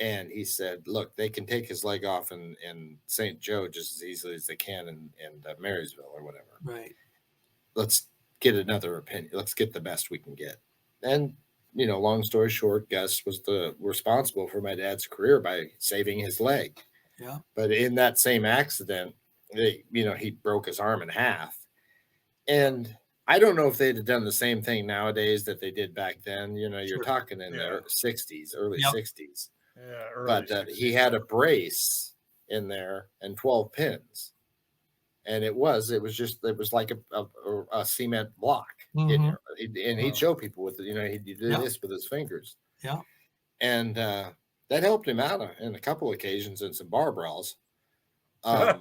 And he said, look, they can take his leg off in St. Joe just as easily as they can in Marysville or whatever. Right. Let's get another opinion. Let's get the best we can get. And, long story short, Gus was responsible for my dad's career by saving his leg. Yeah. But in that same accident, he broke his arm in half. And I don't know if they'd have done the same thing nowadays that they did back then. You're Sure. talking in the 60s, early Yep. Yeah, early but 60s. he had a brace in there and 12 pins. And it was like a cement block in Mhm. there. And he'd show people with it, he'd do Yeah. this with his fingers. Yeah. And that helped him out in a couple of occasions in some bar brawls. But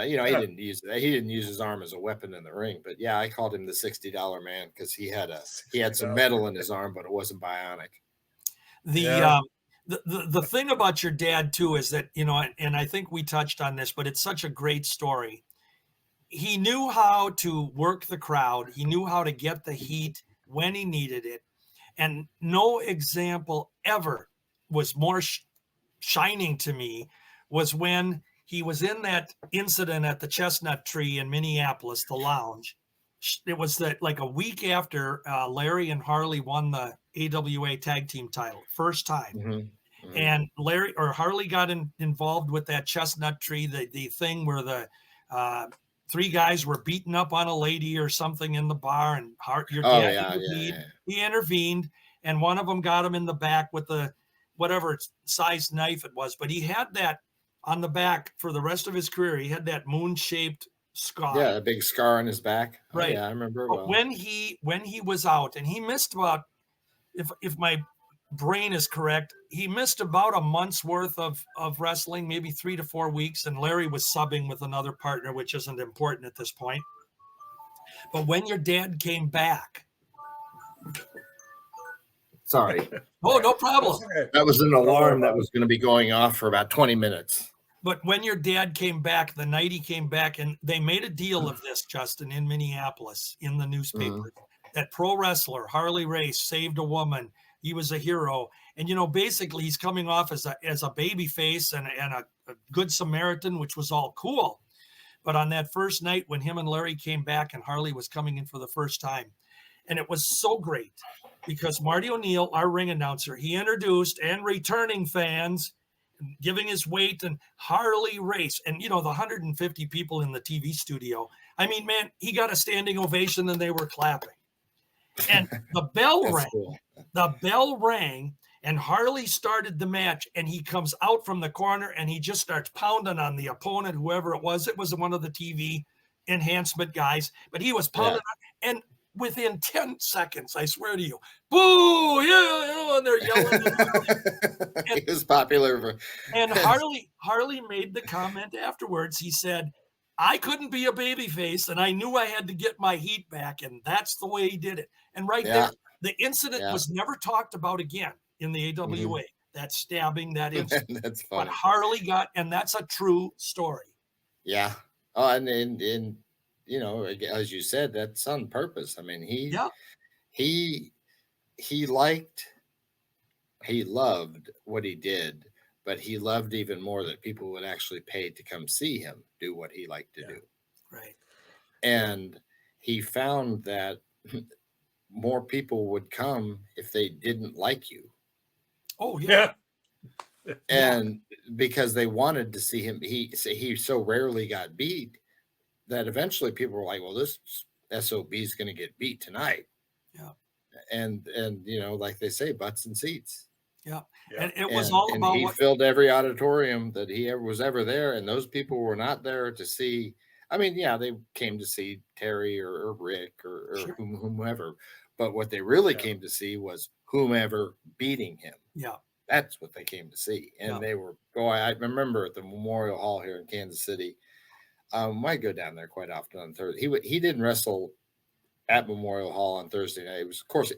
he didn't use that. He didn't use his arm as a weapon in the ring. But yeah, I called him the $60 man because he had some metal in his arm, but it wasn't bionic. The thing about your dad too is that, and I think we touched on this, but it's such a great story. He knew how to work the crowd. He knew how to get the heat when he needed it. And no example ever was more shining to me was when he was in that incident at the Chestnut Tree in Minneapolis, the lounge. It was like a week after Larry and Harley won the AWA tag team title, first time. Mm-hmm. And Harley got involved with that Chestnut Tree, the thing where the three guys were beating up on a lady or something in the bar, and your dad intervened. He intervened, and one of them got him in the back with the whatever size knife it was, but he had that on the back for the rest of his career. He had that moon-shaped scar. Yeah, a big scar on his back. Right. Oh, yeah, I remember it but well. when he was out, and he missed about, if my brain is correct, he missed about a month's worth of wrestling, maybe 3 to 4 weeks, and Larry was subbing with another partner, which isn't important at this point. But when your dad came back, sorry. Oh, no problem. That was an alarm that was going to be going off for about 20 minutes. But when your dad came back, the night he came back, and they made a deal of this, Justin, in Minneapolis, in the newspaper, that pro wrestler Harley Race saved a woman. He was a hero. And, basically he's coming off as a baby face and a good Samaritan, which was all cool. But on that first night when him and Larry came back and Harley was coming in for the first time, and it was so great because Marty O'Neill, our ring announcer, he introduced and returning fans, giving his weight, and Harley Race, and the 150 people in the TV studio. I mean, man, he got a standing ovation and they were clapping. And the bell rang. Cool. The bell rang, and Harley started the match, and he comes out from the corner and he just starts pounding on the opponent, whoever it was. It was one of the TV enhancement guys, but he was pounding on, and within 10 seconds, I swear to you, boo, yeah, and they're yelling. He was popular. And Harley made the comment afterwards. He said, I couldn't be a babyface, and I knew I had to get my heat back, and that's the way he did it. And there, the incident was never talked about again in the AWA. That stabbing, that incident. That's funny. But Harley and that's a true story. Yeah. Oh, and as you said, that's on purpose. I mean, he loved what he did, but he loved even more that people would actually pay to come see him do what he liked to do. Right. And he found that more people would come if they didn't like you. Oh, yeah. And because they wanted to see him, he so rarely got beat that eventually people were like, well, this SOB is going to get beat tonight. Yeah. And like they say, butts and seats. Yeah. And it was all about he filled every auditorium that he was ever there. And those people were not there to see. I mean, yeah, they came to see Terry or Rick or whomever. But what they really came to see was whomever beating him. Yeah. That's what they came to see. And they were I remember at the Memorial Hall here in Kansas City. I go down there quite often on Thursday. He didn't wrestle at Memorial Hall on Thursday night.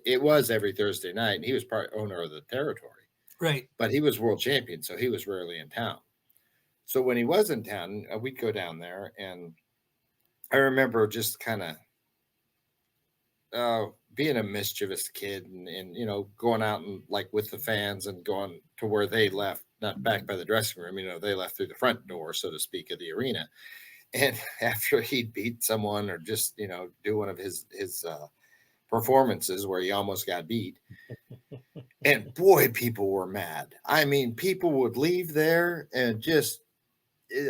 It was every Thursday night, and he was part owner of the territory. Right. But he was world champion, so he was rarely in town. So when he was in town, we'd go down there, and I remember just kind of being a mischievous kid and going out and like with the fans and going to where they left, not back by the dressing room, they left through the front door, so to speak, of the arena. And after he'd beat someone or just, do one of his performances where he almost got beat. And boy, people were mad. I mean, people would leave there and just,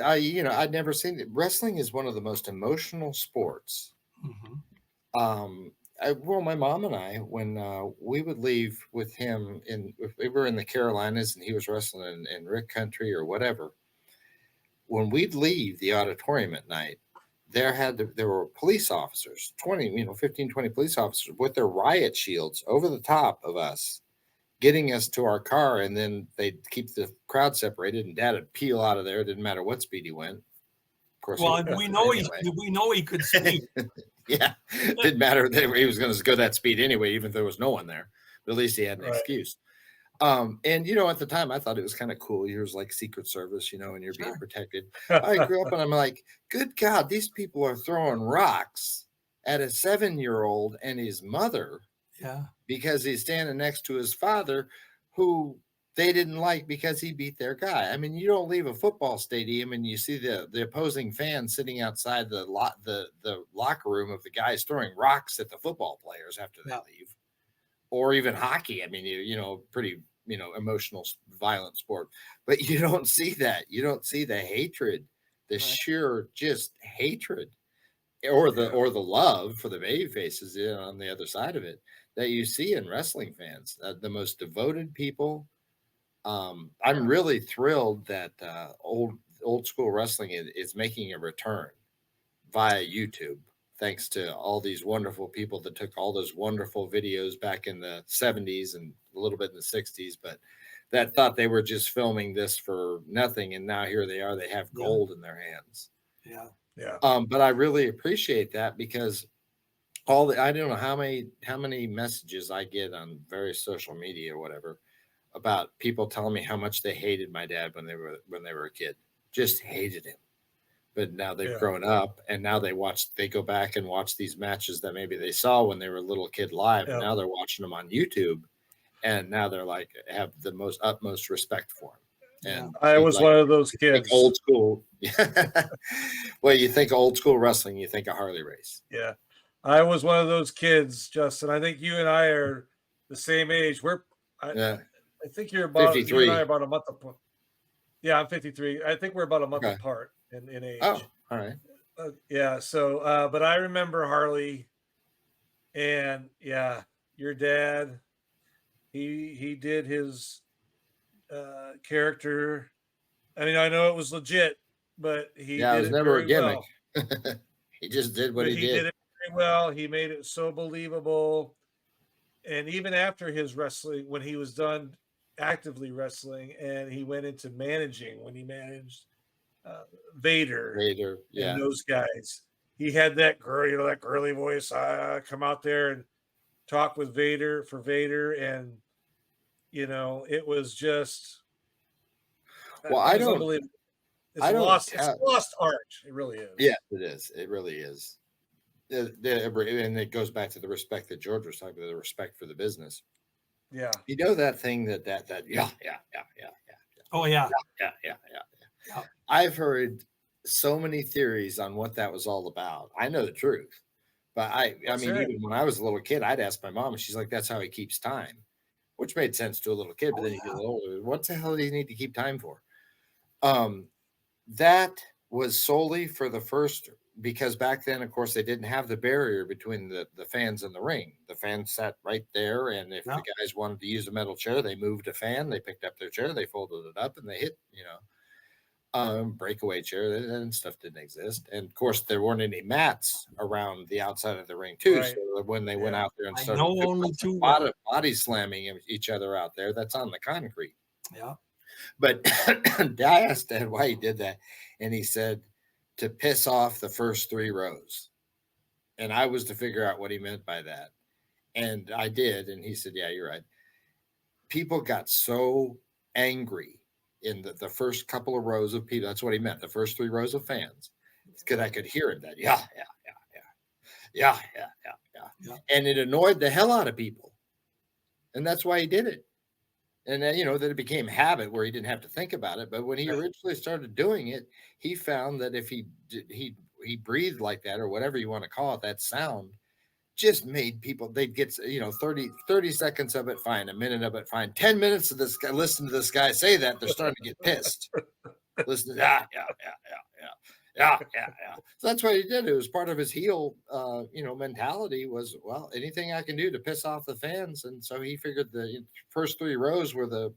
I'd never seen it. Wrestling is one of the most emotional sports. My mom and I, when we would leave with him, if we were in the Carolinas and he was wrestling in Rick Country or whatever, when we'd leave the auditorium at night, there were police officers, 20, 15, 20 police officers with their riot shields over the top of us, getting us to our car, and then they'd keep the crowd separated, and Dad would peel out of there. It didn't matter what speed he went. Of course, well, we know he could speed. Yeah, didn't matter that he was going to go that speed anyway, even if there was no one there. But at least he had an excuse. And at the time, I thought it was kind of cool. He was like Secret Service, and you're being protected. I grew up and I'm like, good God, these people are throwing rocks at a 7-year-old and his mother. Yeah. Because he's standing next to his father, who they didn't like because he beat their guy. I mean, you don't leave a football stadium and you see the opposing fans sitting outside the locker room of the guys throwing rocks at the football players after they leave, or even hockey. I mean, pretty emotional, violent sport, but you don't see that. You don't see the hatred, the sheer just hatred, or the love for the baby faces on the other side of it that you see in wrestling fans, the most devoted people. I'm really thrilled that old school wrestling is making a return via YouTube, thanks to all these wonderful people that took all those wonderful videos back in the 70s and a little bit in the 60s, but that thought they were just filming this for nothing. And now here they are, they have gold in their hands. Yeah. Yeah. But I really appreciate that, because I don't know how many messages I get on various social media or whatever about people telling me how much they hated my dad when they were a kid, just hated him. But now they've grown up, and now they go back and watch these matches that maybe they saw when they were a little kid live, and now they're watching them on YouTube, and now they're like, have the utmost respect for him. And I was one of those kids. Old school. Well, you think old school wrestling, you think of Harley Race. Yeah. I was one of those kids, Justin. I think you and I are the same age. I think you're about 53. You and I are about a month apart. Yeah, I'm 53. I think we're about a month apart in age. Oh, all right. Yeah. So, but I remember Harley, and your dad. He did his character. I mean, I know it was legit, but he did it was never a gimmick. Well. He just did what he did. He did it very well. He made it so believable. And even after his wrestling, when he was done actively wrestling, and he went into managing, when he managed Vader, and those guys, he had that girly voice. Come out there and talk with Vader for Vader, and it was just. I don't believe it's lost art. It really is. Yeah, it is. It really is. And it goes back to the respect that George was talking about, the respect for the business. Yeah. That thing that Oh yeah. Yeah. I've heard so many theories on what that was all about. I know the truth, but even when I was a little kid, I'd ask my mom, and she's like, "That's how he keeps time," which made sense to a little kid. But then you get a little older, what the hell do you need to keep time for? That was solely for the first, because back then, of course, they didn't have the barrier between the fans and the ring. The fans sat right there, and if the guys wanted to use a metal chair, they moved a fan, they picked up their chair, they folded it up, and they hit, breakaway chair, and stuff didn't exist. And of course, there weren't any mats around the outside of the ring too. Right. So when they went out there and started body slamming each other out there, that's on the concrete. Yeah. But I asked Dad why he did that, and he said to piss off the first 3 rows. And I was to figure out what he meant by that. And I did, and he said, "Yeah, you're right." People got so angry in the first couple of rows of people. That's what he meant. The first 3 rows of fans, because I could hear it. That Yeah. Yeah. And it annoyed the hell out of people. And that's why he did it. And then, then it became habit where he didn't have to think about it. But when he Right. originally started doing it, he found that if he breathed like that, or whatever you want to call it, that sound just made people, they'd get, 30 seconds of it fine, a minute of it fine, 10 minutes of this guy, listen to this guy say that, they're starting to get pissed. Listen to yeah. So that's what he did. It was part of his heel mentality was, well, anything I can do to piss off the fans. And so he figured the first 3 rows were the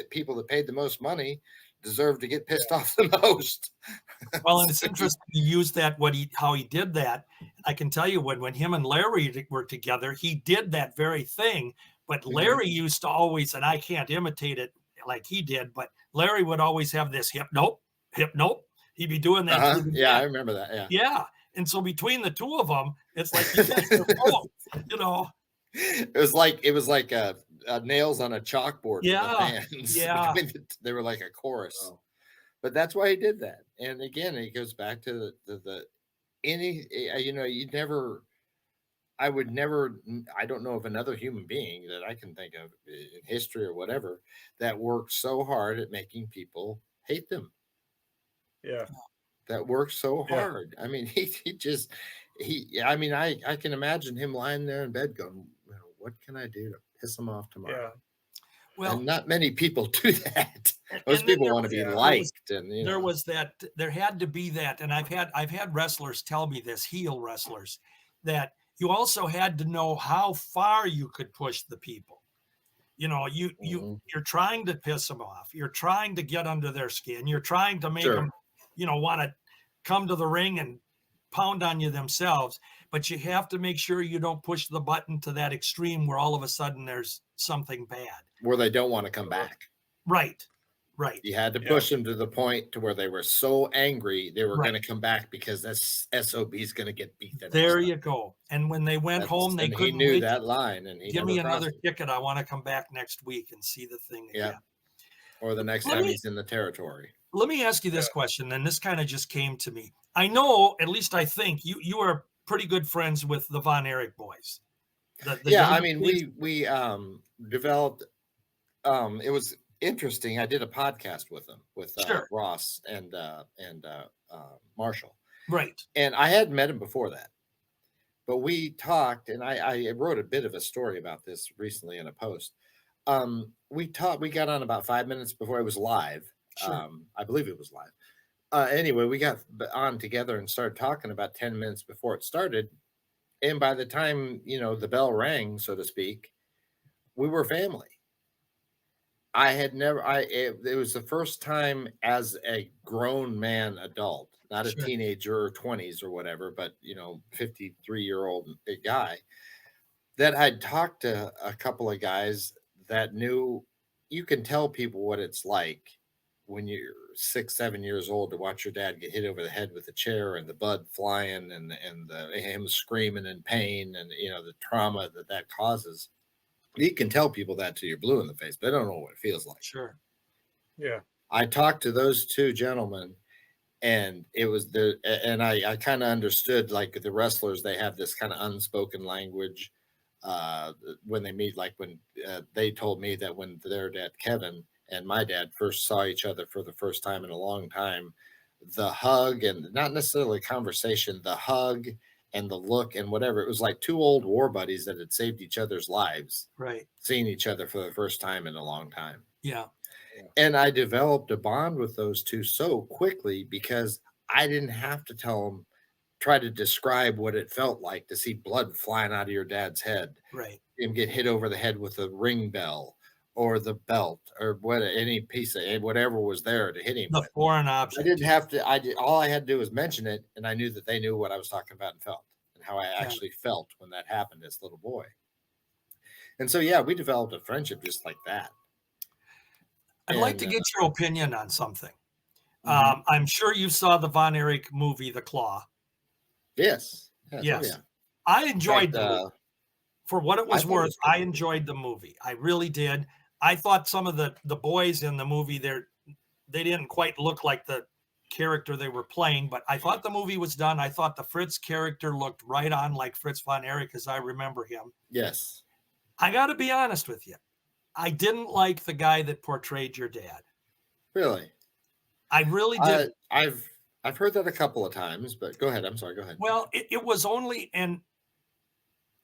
people that paid the most money, deserved to get pissed off the most. Well, and it's interesting you use that, how he did that. I can tell you when him and Larry were together, he did that very thing. But Larry used to always, and I can't imitate it like he did, but Larry would always have this hip nope. He'd be doing that. Yeah, I remember that. Yeah. Yeah. And so between the two of them, it's like you guys are both, It was like nails on a chalkboard. Yeah. For the fans. Yeah. They were like a chorus. Oh. But that's why he did that. And again, it goes back to I don't know of another human being that I can think of in history or whatever that worked so hard at making people hate them. Yeah. That worked so hard. I mean, I can imagine him lying there in bed going, what can I do to piss him off tomorrow? Yeah. Well, and not many people do that. Most people want to be liked. There had to be that. And I've had wrestlers tell me this, heel wrestlers, that you also had to know how far you could push the people. You're trying to piss them off. You're trying to get under their skin. You're trying to make them, want to come to the ring and pound on you themselves. But you have to make sure you don't push the button to that extreme where all of a sudden there's something bad. Where they don't want to come back. Right. You had to push them to the point to where they were so angry they were going to come back because this SOB is going to get beat. There you go. And when they went home, they couldn't he knew that line. And he give me another ticket. I want to come back next week and see the thing again. Or the next time he's in the territory. Let me ask you this question, and this kind of just came to me. I know, at least I think, you are pretty good friends with the Von Erich boys. We developed. It was interesting. I did a podcast with them, with Ross and Marshall. Right. And I hadn't met him before that, but we talked, and I wrote a bit of a story about this recently in a post. We got on about 5 minutes before it was live. Sure. I believe it was live. Anyway, we got on together and started talking about 10 minutes before it started. And by the time, the bell rang, so to speak, we were family. It was the first time as a grown man adult, not a teenager or 20s or whatever, but, 53-year-old guy, that I'd talked to a couple of guys that knew you can tell people what it's like when you're 6, 7 years old to watch your dad get hit over the head with a chair and the blood flying and him screaming in pain and, the trauma that causes. You can tell people that till you're blue in the face, but they don't know what it feels like. Sure. Yeah. I talked to those two gentlemen and it was I kind of understood, like the wrestlers, they have this kind of unspoken language when they meet, like when they told me that when their dad, Kevin, and my dad first saw each other for the first time in a long time, the hug and not necessarily conversation, the hug and the look and whatever, it was like two old war buddies that had saved each other's lives. Right. Seeing each other for the first time in a long time. Yeah. And I developed a bond with those two so quickly because I didn't have to try to describe what it felt like to see blood flying out of your dad's head. Right. Him get hit over the head with a ring bell or the belt or any piece of whatever was there to hit him with. Foreign object. I didn't have to. All I had to do was mention it, and I knew that they knew what I was talking about and felt, and how I actually felt when that happened as a little boy. And so, we developed a friendship just like that. I'd like to get your opinion on something. I'm sure you saw the Von Erich movie, The Claw. Yes. Yes. Oh, yeah. I enjoyed the movie. For what it was worth, I enjoyed the movie. I really did. I thought some of the boys in the movie, they didn't quite look like the character they were playing, but I thought the movie was done. I thought the Fritz character looked right on like Fritz von Erich as I remember him. Yes. I got to be honest with you. I didn't like the guy that portrayed your dad. Really? I really did. I've heard that a couple of times, but go ahead. I'm sorry. Go ahead. Well, it was only, and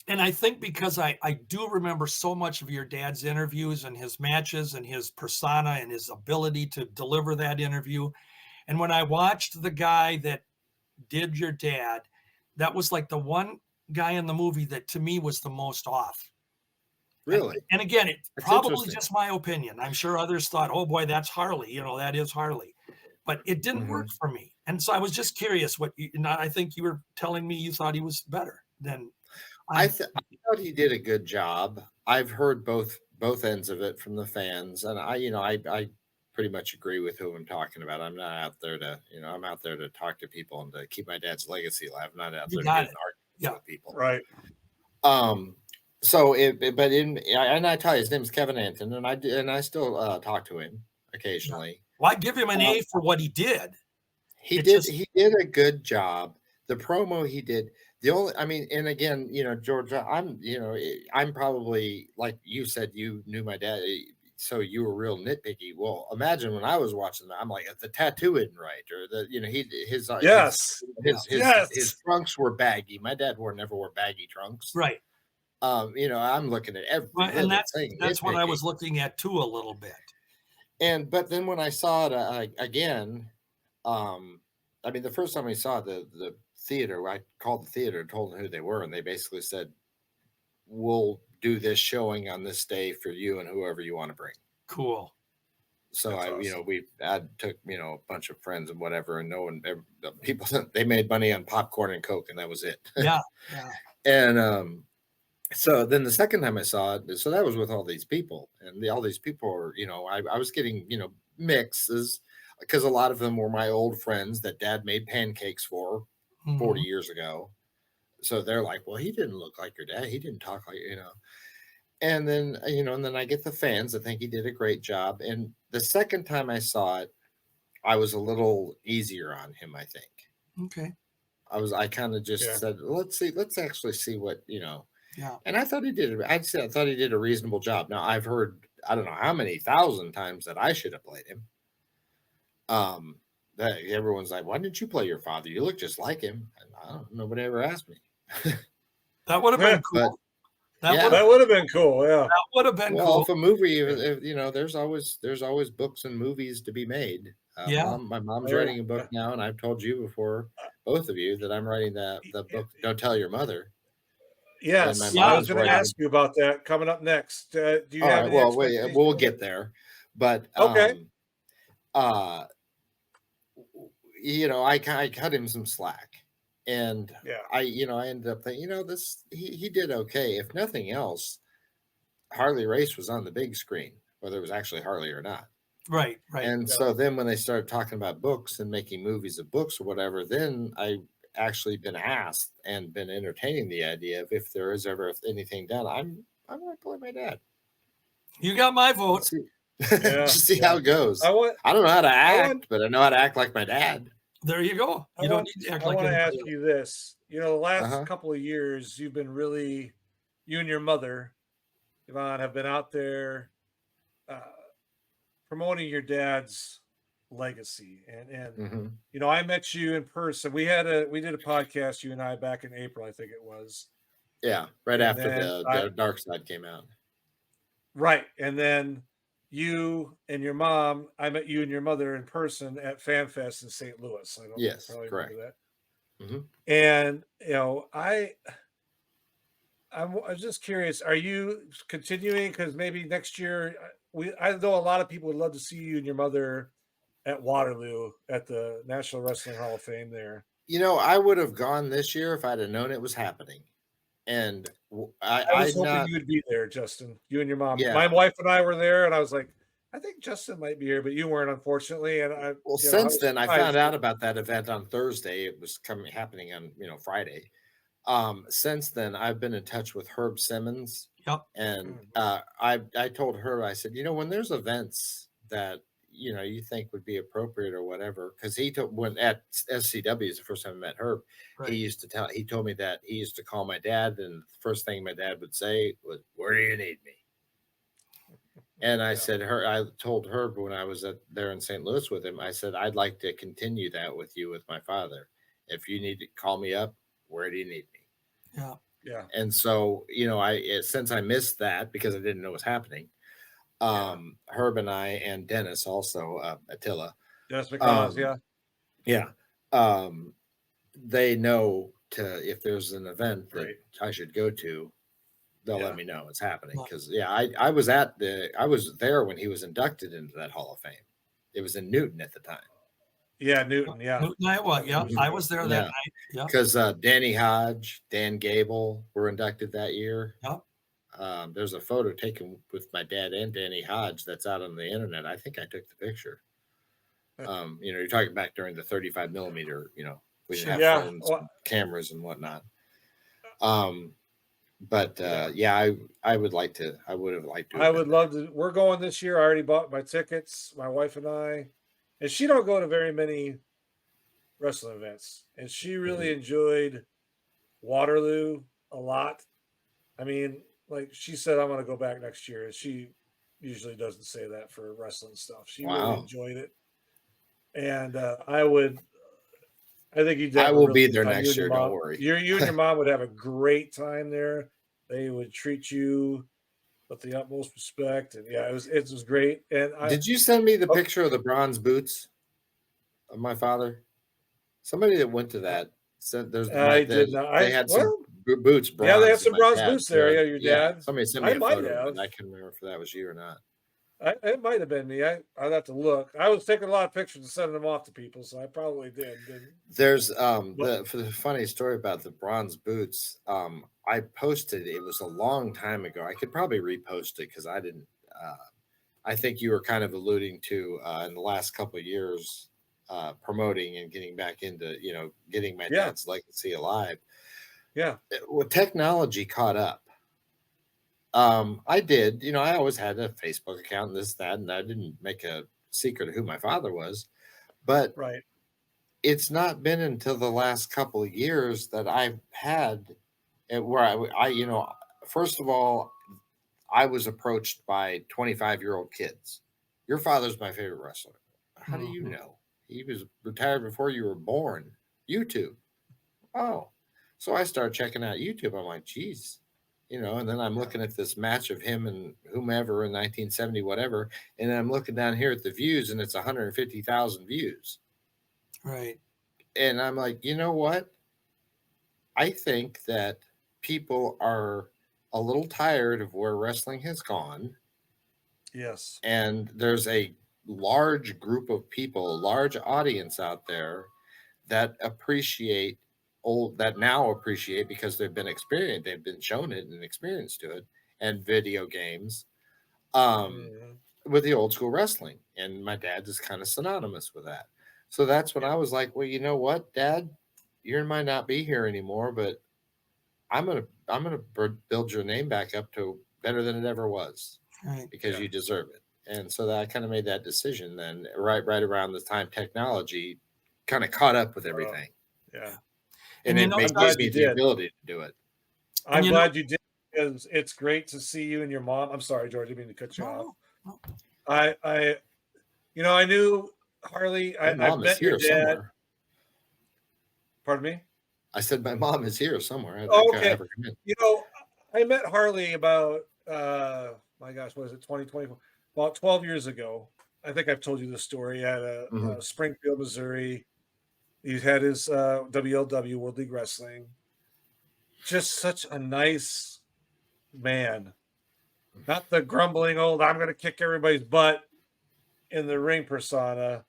I think because I do remember so much of your dad's interviews and his matches and his persona and his ability to deliver that interview. And when I watched the guy that did your dad, that was like the one guy in the movie that to me was the most off. Really? And again, it's That's probably interesting. just my opinion. I'm sure others thought, oh boy, that's Harley. You know, that is Harley. But it didn't work for me. And so I was just curious what you, I think you were telling me you thought he was better than I thought he did a good job. I've heard both ends of it from the fans, and I pretty much agree with who I'm talking about. I'm not out there to, I'm out there to talk to people and to keep my dad's legacy alive. I'm not out there to get in arguments with people. Right. So and I tell you, his name is Kevin Anton, and I still talk to him occasionally. Well, I give him an A for what he did. He did a good job. The promo he did. And again, George, I'm probably, like you said, you knew my dad, so you were real nitpicky. Well, imagine when I was watching that, I'm like, the tattoo isn't right, or his trunks were baggy. My dad never wore baggy trunks. Right. I'm looking at every and that's what I was looking at too a little bit. But then when I saw it again, the first time I saw the theater, I called the theater and told them who they were, and they basically said, we'll do this showing on this day for you and whoever you want to bring. Cool. So I took a bunch of friends and whatever, and people, they made money on popcorn and Coke, and that was it. Yeah. And so then the second time I saw it, so that was with all these people, and all these people were, I was getting mixes, because a lot of them were my old friends that Dad made pancakes for 40 years ago. So they're like, well, he didn't look like your dad. He didn't talk like, And then, and then I get the fans that think he did a great job. And the second time I saw it, I was a little easier on him, I think. Okay. I kind of just said, let's actually see what, Yeah. And I thought he did. I thought he did a reasonable job. Now I've heard, I don't know how many thousand times that I should have played him. That everyone's like, why didn't you play your father? You look just like him. And nobody ever asked me. That would have been cool. That would have been cool. Yeah. That would have been cool. Well, if a movie, there's always books and movies to be made. My mom's writing a book now, and I've told you before, both of you, that I'm writing the book. Don't Tell Your Mother. Yes, I was going to ask you about that coming up next. Do you have any expectations? We'll get there, but okay. I cut him some slack, and I ended up thinking, he did okay. If nothing else, Harley Race was on the big screen, whether it was actually Harley or not. Right. And so then when they started talking about books and making movies of books or whatever, then I actually been asked and been entertaining the idea of, if there is ever anything done, I'm going to play my dad. You got my vote. Just see how it goes. I don't know how to act, but I know how to act like my dad. There you go. You don't need to act like. I want to ask you this. The last couple of years, you've been really, you and your mother, Yvonne, have been out there promoting your dad's legacy, and I met you in person. We did a podcast, you and I, back in April, I think it was. Yeah, right after the Dark Side came out. Right, and then you and your mom, I met you and your mother in person at FanFest in St. Louis. I don't probably correct. remember that. And I was just curious, are you continuing? Because maybe next year, I know a lot of people would love to see you and your mother at Waterloo at the National Wrestling Hall of Fame there. I would have gone this year if I'd have known it was happening. And I was hoping you would be there, Justin. You and your mom. Yeah. My wife and I were there, and I was like, I think Justin might be here, but you weren't, unfortunately. And since then, I found out about that event on Thursday. It was happening on Friday. Since then, I've been in touch with Herb Simmons. Yep. And I told her, I said, when there's events that you think would be appropriate or whatever. Because he told when at SCW is the first time I met Herb. Right. He told me that he used to call my dad, and the first thing my dad would say was, "Where do you need me?" And I told Herb when I was there in St. Louis with him, I said, I'd like to continue that with you with my father. If you need to call me up, where do you need me? Yeah. Yeah. And so, since I missed that because I didn't know what was happening, Herb and I and Dennis also, Attila, Just because, um, yeah. yeah, um, they know if there's an event that Right. I should go to, they'll Yeah. let me know it's happening. Wow. Because I was there when he was inducted into that Hall of Fame. It was in Newton at the time. Yeah, Newton. Yeah. Newton, Iowa. Yeah, I was there that Yeah. night. Yeah. Because Danny Hodge, Dan Gable were inducted that year. Yep. There's a photo taken with my dad and Danny Hodge that's out on the internet. I think I took the picture. You're talking back during the 35 millimeter, we didn't have Yeah. phones, Well, cameras and whatnot. But I would have liked to. I would love to. We're going this year. I already bought my tickets, my wife and I. And she don't go to very many wrestling events. And she really enjoyed Waterloo a lot. I mean, like she said, I'm going to go back next year. She usually doesn't say that for wrestling stuff. She really enjoyed it. And I think you'd have I a will really be good there time. next year. Don't worry. You and your mom would have a great time there. They would treat you with the utmost respect. And yeah, it was great. And Did you send me the picture of the bronze boots of my father? Somebody that went to that said I did not. they had some boots bronze. Yeah, they had some my bronze dad boots there. Yeah, your dad. Somebody sent me I a might photo have. of it. I can't remember if that was you or not. It might have been me. I'd have to look. I was taking a lot of pictures and sending them off to people, so I probably did. There's for the funny story about the bronze boots. I posted it was a long time ago. I could probably repost it because I didn't. I think you were kind of alluding to in the last couple of years promoting and getting back into getting my dad's legacy alive. Yeah. Well, technology caught up. I did, I always had a Facebook account and this, that, and I didn't make a secret of who my father was, but right. It's not been until the last couple of years that I've had where first of all, I was approached by 25-year-old kids. Your father's my favorite wrestler. How do you know? He was retired before you were born. YouTube. Oh, so I started checking out YouTube. I'm like, geez. And then I'm looking at this match of him and whomever in 1970, whatever. And then I'm looking down here at the views and it's 150,000 views. Right. And I'm like, you know what? I think that people are a little tired of where wrestling has gone. Yes. And there's a large group of people, a large audience out there that now appreciate because they've been shown it and experienced to it, and video games with the old school wrestling. And my dad is kind of synonymous with that. So that's when I was like, well, you know what, Dad, you might not be here anymore, but I'm gonna build your name back up to better than it ever was, because you deserve it. And so that I kind of made that decision then, right around the time technology kind of caught up with everything. And it gave me the ability to do it. I'm glad you did, because it's great to see you and your mom. I'm sorry, George, I didn't mean to cut you off. No. I knew Harley. I met your dad. Somewhere. Pardon me? I said my mom is here somewhere. Okay. I met Harley about my gosh, what is it, 2020? About 12 years ago. I think I've told you this story at Springfield, Missouri. He had his WLW, World League Wrestling. Just such a nice man. Not the grumbling old, I'm going to kick everybody's butt in the ring persona.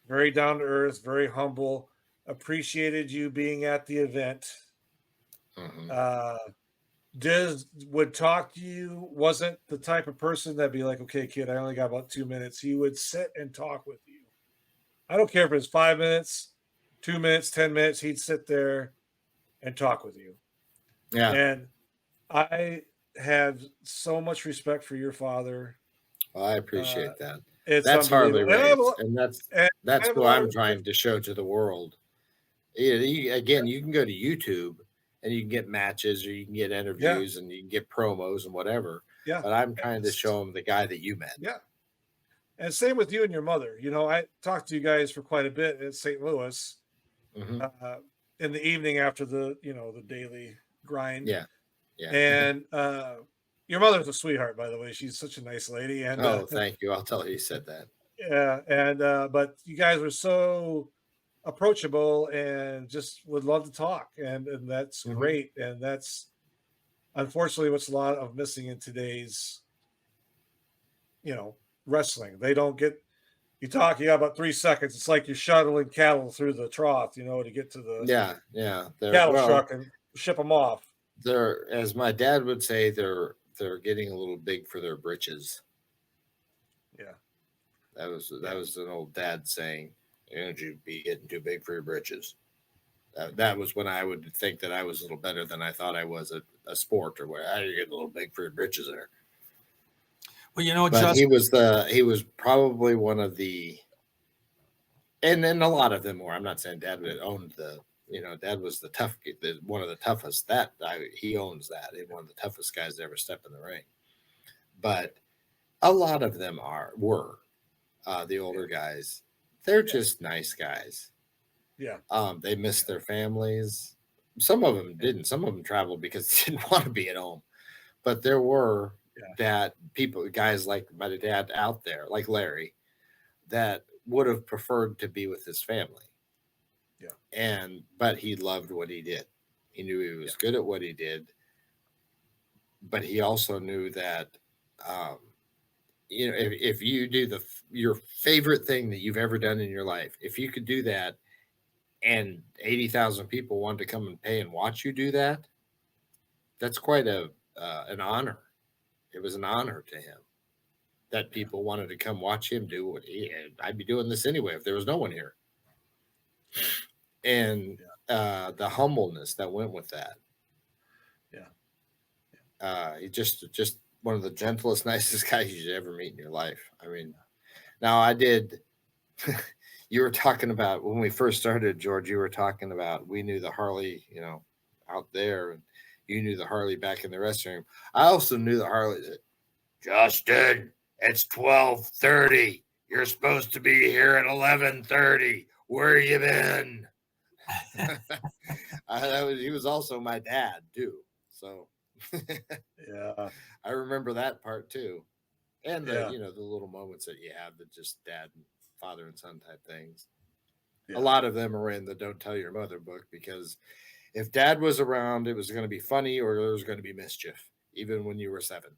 Very down to earth, very humble. Appreciated you being at the event. Diz would talk to you, wasn't the type of person that'd be like, okay, kid, I only got about 2 minutes. He would sit and talk with you. I don't care if it's 5 minutes, 2 minutes, 10 minutes. He'd sit there and talk with you. Yeah. And I have so much respect for your father. Well, I appreciate that. It's That's Harley unbelievable. And I have Race, and and I that's have a who lot I'm of trying to show to the world. Again, you can go to YouTube and you can get matches or you can get yeah, interviews and you can get promos and whatever. yeah. But I'm trying to It's show them the guy that you met. yeah. And same with you and your mother. You know, I talked to you guys for quite a bit at St. Louis Hmm. uh, in the evening after the daily grind. Yeah, yeah. And your mother's a sweetheart, by the way. She's such a nice lady. And Oh, thank you. I'll tell her you said that. yeah, and but you guys were so approachable and just would love to talk, and that's Hmm. great. And that's unfortunately what's a lot of missing in today's you know wrestling. They don't get you talk, you got about 3 seconds. It's like you're shuttling cattle through the trough, to get to the Yeah, yeah. cattle truck and ship them off. They're, as my dad would say, they're getting a little big for their britches. Yeah, That yeah, was an old dad saying, "Don't you be getting too big for your britches." That was when I would think that I was a little better than I thought I was at a sport or where you get a little big for your britches there. Well, But just he was probably one of the, and then a lot of them were. I'm not saying Dad would owned the, Dad was one of the toughest. He owns that. He's one of the toughest guys to ever step in the ring. But a lot of them were the older guys. They're yeah, just nice guys. yeah, They missed their families. Some of them didn't. Some of them traveled because they didn't want to be at home. But there were yeah, guys like my dad out there, like Larry, that would have preferred to be with his family. yeah, But he loved what he did. He knew he yeah, was good at what he did, but he also knew that, um, if you do your favorite thing that you've ever done in your life, if you could do that, and 80,000 people wanted to come and pay and watch you do that, that's quite an honor. It was an honor to him that yeah, people wanted to come watch him do I'd be doing this anyway if there was no one here. And yeah, the humbleness that went with that. yeah. He just one of the gentlest, nicest guys you should ever meet in your life. I mean, now I did. You were talking about when we first started, George. You were talking about we knew the Harley, out there, and you knew the Harley back in the restroom. I also knew the Harley. Justin, it's 12:30. You're supposed to be here at 11:30. Where you been? He was also my dad too. So Yeah, I remember that part too. And yeah, the little moments that you have that just dad and father and son type things. A yeah. lot of them are in the Don't Tell Your Mother book because if dad was around, it was going to be funny or there was going to be mischief, even when you were 7.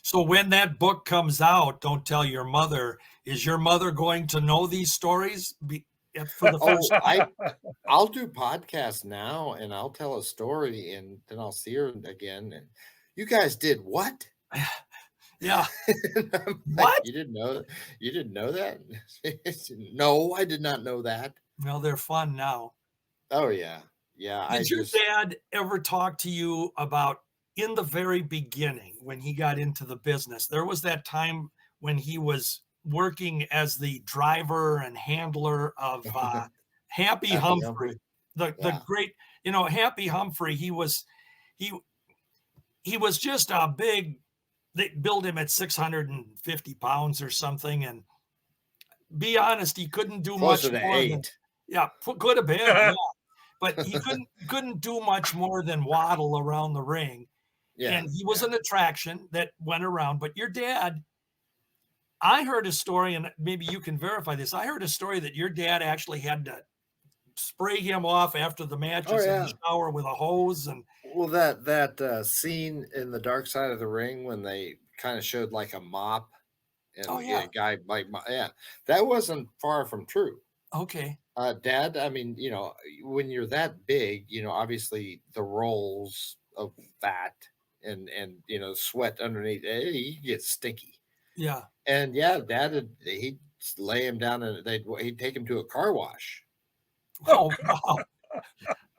so when that book comes out, don't tell your mother. Is your mother going to know these stories for the Oh, first time? I'll do podcasts now and I'll tell a story and then I'll see her again. And you guys did what? Yeah. I'm like, What? you didn't know that? No, I did not know that. Well, they're fun now. Oh yeah. Yeah. Did your dad ever talk to you about in the very beginning when he got into the business? There was that time when he was working as the driver and handler of Happy Happy Humphrey, Humphrey. the Yeah. great, Happy Humphrey. He he was just a big. They built him at 650 pounds or something, and be honest, he couldn't do Closer much to more than 8. could have been, yeah. But he couldn't do much more than waddle around the ring, Yeah. and he was Yeah. an attraction that went around. But your dad, I heard a story, and maybe you can verify this. I heard a story that your dad actually had to spray him off after the Oh matches in the yeah. shower with a hose, and Well, that scene in the Dark Side of the Ring when they kind of showed like a mop oh and yeah, a guy yeah, that wasn't far from true. okay, Dad, I mean, when you're that big, obviously the rolls of fat and sweat underneath, he gets stinky. yeah. And yeah, he'd lay him down and he'd take him to a car wash Oh wow,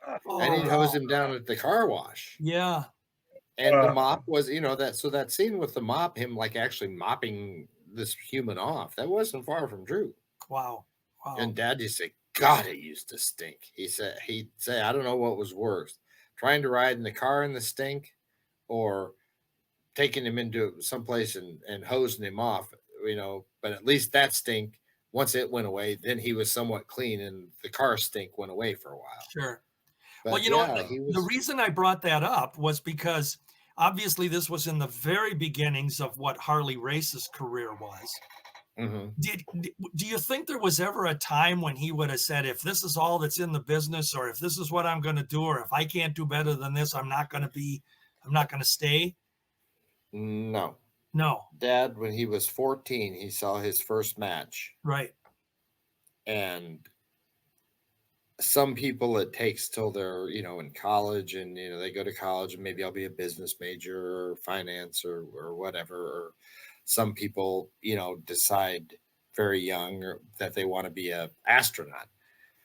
and oh he'd hose wow, him down at the car wash. yeah. And the mop was, that scene with the mop, him like actually mopping this human off, that wasn't far from true. Wow. Wow. And Dad used to say, God, it used to stink. He'd say, I don't know what was worse, trying to ride in the car in the stink or taking him into someplace and hosing him off, but at least that stink, once it went away, then he was somewhat clean and the car stink went away for a while. Sure. But Well, yeah, he the was. reason I brought that up was because obviously this was in the very beginnings of what Harley Race's career was. Mhm. Do you think there was ever a time when he would have said, if this is all that's in the business, or if this is what I'm going to do, or if I can't do better than this, I'm not going to stay? No. No. Dad, when he was 14, he saw his first match. Right. And some people it takes till they're, in college and, they go to college and maybe I'll be a business major or finance or whatever. Or some people, decide very young that they want to be a astronaut.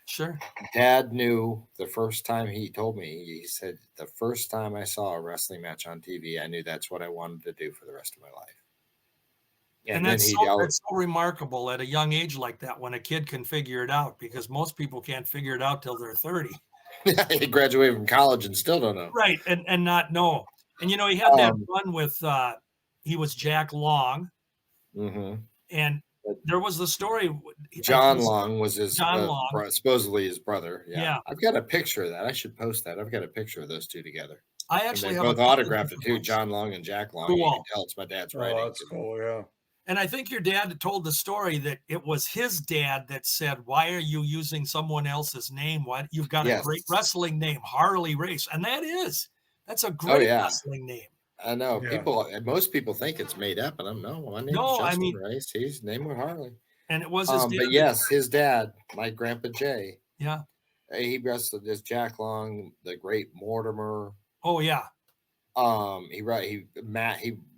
Sure. Dad knew the first time he told me, he said, the first time I saw a wrestling match on TV, I knew that's what I wanted to do for the rest of my life. And that's so remarkable at a young age like that when a kid can figure it out, because most people can't figure it out till they're 30. He graduated from college and still don't know. Right. And not know. And, he had that run with, he was Jack Long. Mm-hmm. And there was the story. John Long was John Long. Supposedly his brother. Yeah. I've got a picture of that. I should post that. I've got a picture of those two together. I actually and have both autographed it too. John Long and Jack Long. Cool. You can tell it's my dad's writing. Oh, that's cool. Yeah. And I think your dad told the story that it was his dad that said, why are you using someone else's name? Why you've got a great wrestling name, Harley Race. And that's a great wrestling name. I know. Most people think it's made up, and I'm my name's Justin Race. He's named with Harley. And it was his dad. But yes, his dad, my grandpa Jay. Yeah. He wrestled as Jack Long, the great Mortimer. Oh yeah. He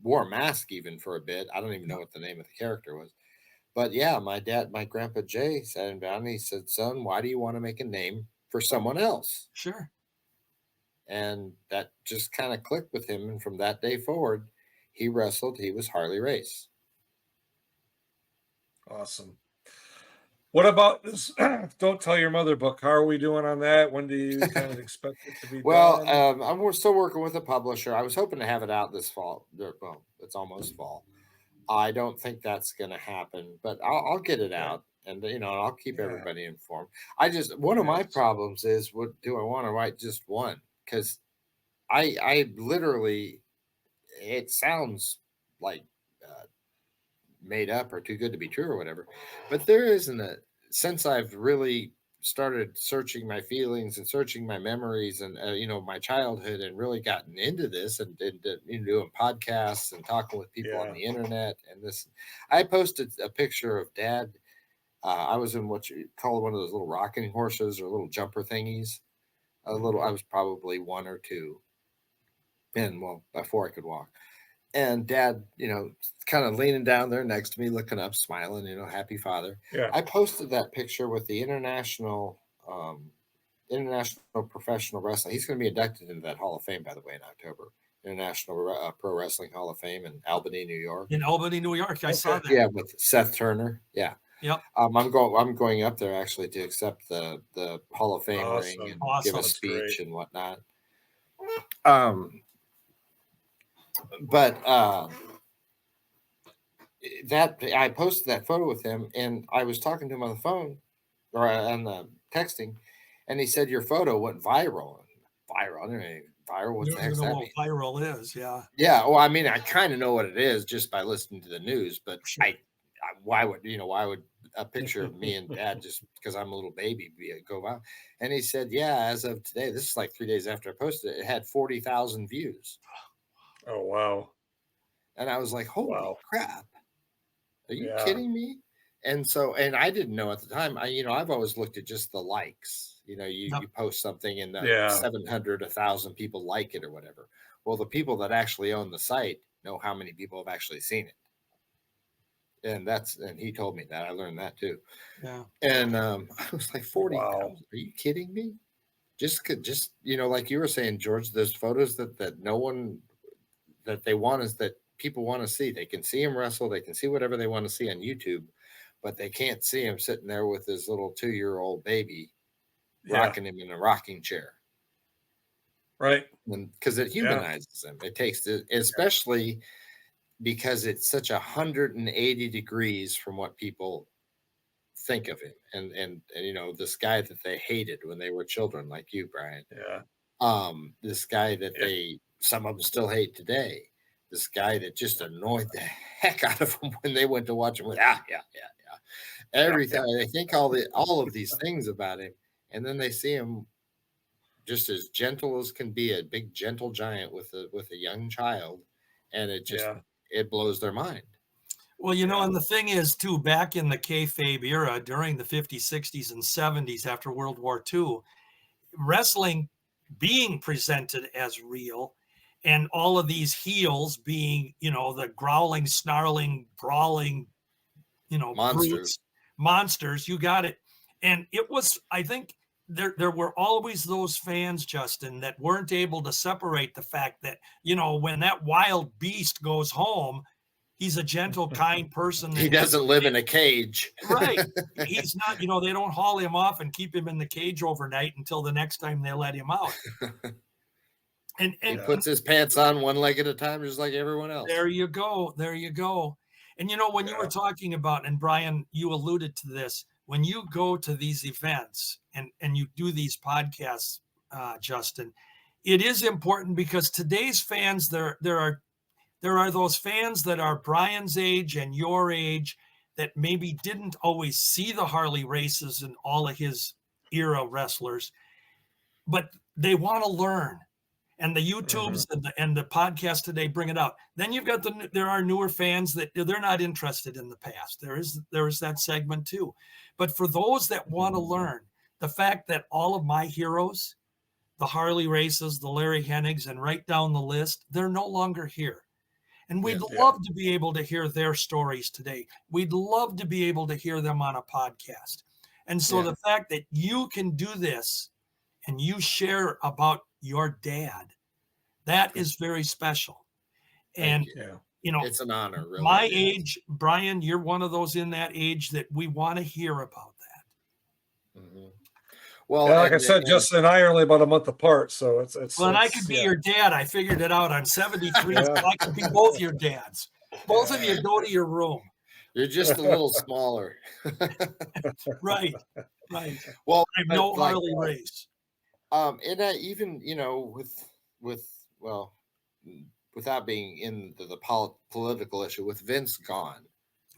wore a mask even for a bit. I don't even know what the name of the character was. But yeah, my grandpa Jay sat him down and he said, son, why do you want to make a name for someone else? Sure. And that just kind of clicked with him. And from that day forward, he wrestled. He was Harley Race. Awesome. What about this Don't Tell Your Mother book? How are we doing on that? When do you kind of expect it to be done? We're still working with a publisher. I was hoping to have it out this fall. Well, it's almost fall. I don't think that's going to happen, but I'll get it out, and I'll keep everybody informed. One of my problems is, what do I want to write just one? Because I literally, it sounds like made up or too good to be true or whatever, but there isn't since I've really started searching my feelings and searching my memories and my childhood and really gotten into this and doing podcasts and talking with people on the internet and this, I posted a picture of Dad. I was in what you call one of those little rocking horses or little jumper thingies. I was probably 1 or 2, and before I could walk. And Dad, kind of leaning down there next to me, looking up, smiling, happy father. Yeah. I posted that picture with the International Professional Wrestling. He's going to be inducted into that Hall of Fame, by the way, in October. International Pro Wrestling Hall of Fame in Albany, New York. In Albany, New York, I saw that. Yeah, with Seth Turner. Yeah. Yep. I'm going up there actually to accept the Hall of Fame ring and give a speech and whatnot. But that I posted that photo with him, and I was talking to him on the phone or on the texting, and he said your photo went viral. Viral? I don't know, viral. What the heck that mean? Viral is, yeah. Yeah. Well, I mean, I kind of know what it is just by listening to the news, but sure. Why would a picture of me and Dad just because I'm a little baby go viral? And he said, yeah, as of today, this is like 3 days after I posted it, it had 40,000 views. Oh, wow. And I was like, holy crap. Are you kidding me? And I didn't know at the time. I've always looked at just the likes. You post something and 700, 1,000 people like it or whatever. Well, the people that actually own the site know how many people have actually seen it. And he told me that. I learned that too. Yeah. And I was like, 40,000. Wow. Are you kidding me? Just like you were saying, George, there's photos that no one they want is that people want to see. They can see him wrestle. They can see whatever they want to see on YouTube, but they can't see him sitting there with his little 2-year-old baby rocking him in a rocking chair. Right. Because it humanizes him. It takes it, especially because it's such 180 degrees from what people think of him. And you know, this guy that they hated when they were children, like you, Brian. Yeah. This guy that some of them still hate today. This guy that just annoyed the heck out of them when they went to watch him with everything. They think all of these things about him, and then they see him just as gentle as can be, a big gentle giant with a young child, and it just it blows their mind. Well, you know, and the thing is too, back in the kayfabe era during the 50s, 60s, and 70s after World War II, wrestling being presented as real, and all of these heels being, you know, the growling, snarling, brawling, you know, monsters, you got it. And it was, I think there were always those fans, Justin, that weren't able to separate the fact that, you know, when that wild beast goes home, he's a gentle, kind person. He doesn't live in a cage. Right. He's not, you know, they don't haul him off and keep him in the cage overnight until the next time they let him out. And he puts his pants on one leg at a time, just like everyone else. There you go. There you go. And, you know, when you were talking about, and Brian, you alluded to this, when you go to these events and you do these podcasts, Justin, it is important because today's fans, there are those fans that are Brian's age and your age that maybe didn't always see the Harley races and all of his era wrestlers, but they want to learn. And the YouTubes and the podcast today bring it out. Then you've got there are newer fans that they're not interested in the past. There is that segment too. But for those that want to learn, the fact that all of my heroes, the Harley races, the Larry Hennigs, and right down the list, they're no longer here. And we'd love to be able to hear their stories today. We'd love to be able to hear them on a podcast. And so the fact that you can do this and you share about your dad, that is very special. And, you know, it's an honor. Really, my age, Brian, you're one of those in that age that we want to hear about that. Mm-hmm. Well, like I said, Justin and I are only about a month apart, so it's. Well, and I could be your dad. I figured it out. I'm 73, so I could be both your dads. Both of you go to your room. You're just a little smaller. Right. Well, I have no Harley race. And even, you know, without being in the political issue, with Vince gone,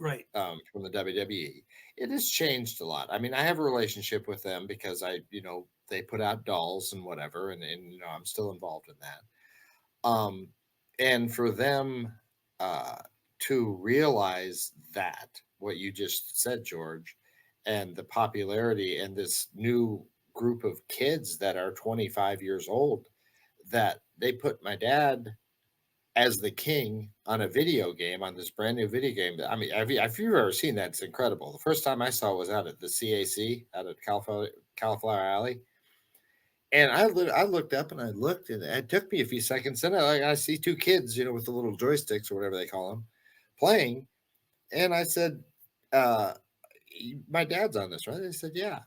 right, from the WWE, it has changed a lot. I mean, I have a relationship with them because they put out dolls and whatever, and you know, I'm still involved in that. And for them to realize that what you just said, George, and the popularity and this new group of kids that are 25 years old, that they put my dad as the king on a video game, on this brand new video game. I mean, if you've ever seen that, it's incredible. The first time I saw it was out at the CAC, out at Cauliflower Alley. And I looked up and I looked, and it took me a few seconds. And I see two kids, you know, with the little joysticks or whatever they call them, playing. And I said, my dad's on this, right? They said, yeah.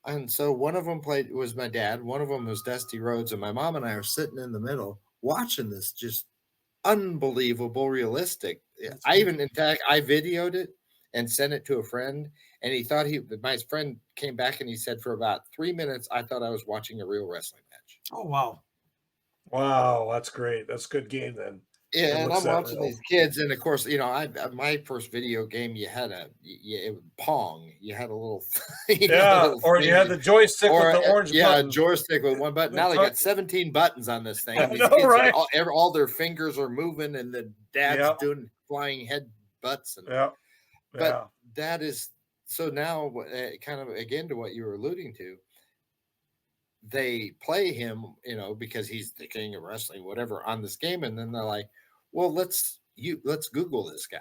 And so one of them was my dad. One of them was Dusty Rhodes. And my mom and I are sitting in the middle watching this just unbelievable, realistic. I videoed it and sent it to a friend. And he thought my friend came back and he said, for about 3 minutes, I thought I was watching a real wrestling match. Oh, wow. Wow, that's great. That's a good game then. Yeah, and I'm watching these kids, and of course, you know, my first video game, you had Pong. You had a little, you had the joystick with the orange button. Yeah, a joystick with one button. Now they got 17 buttons on this thing. These kids right? All their fingers are moving, and the dad's doing flying head butts. But that is so now, kind of again to what you were alluding to. They play him, you know, because he's the king of wrestling, whatever, on this game, and then they're like, well, let's Google this guy.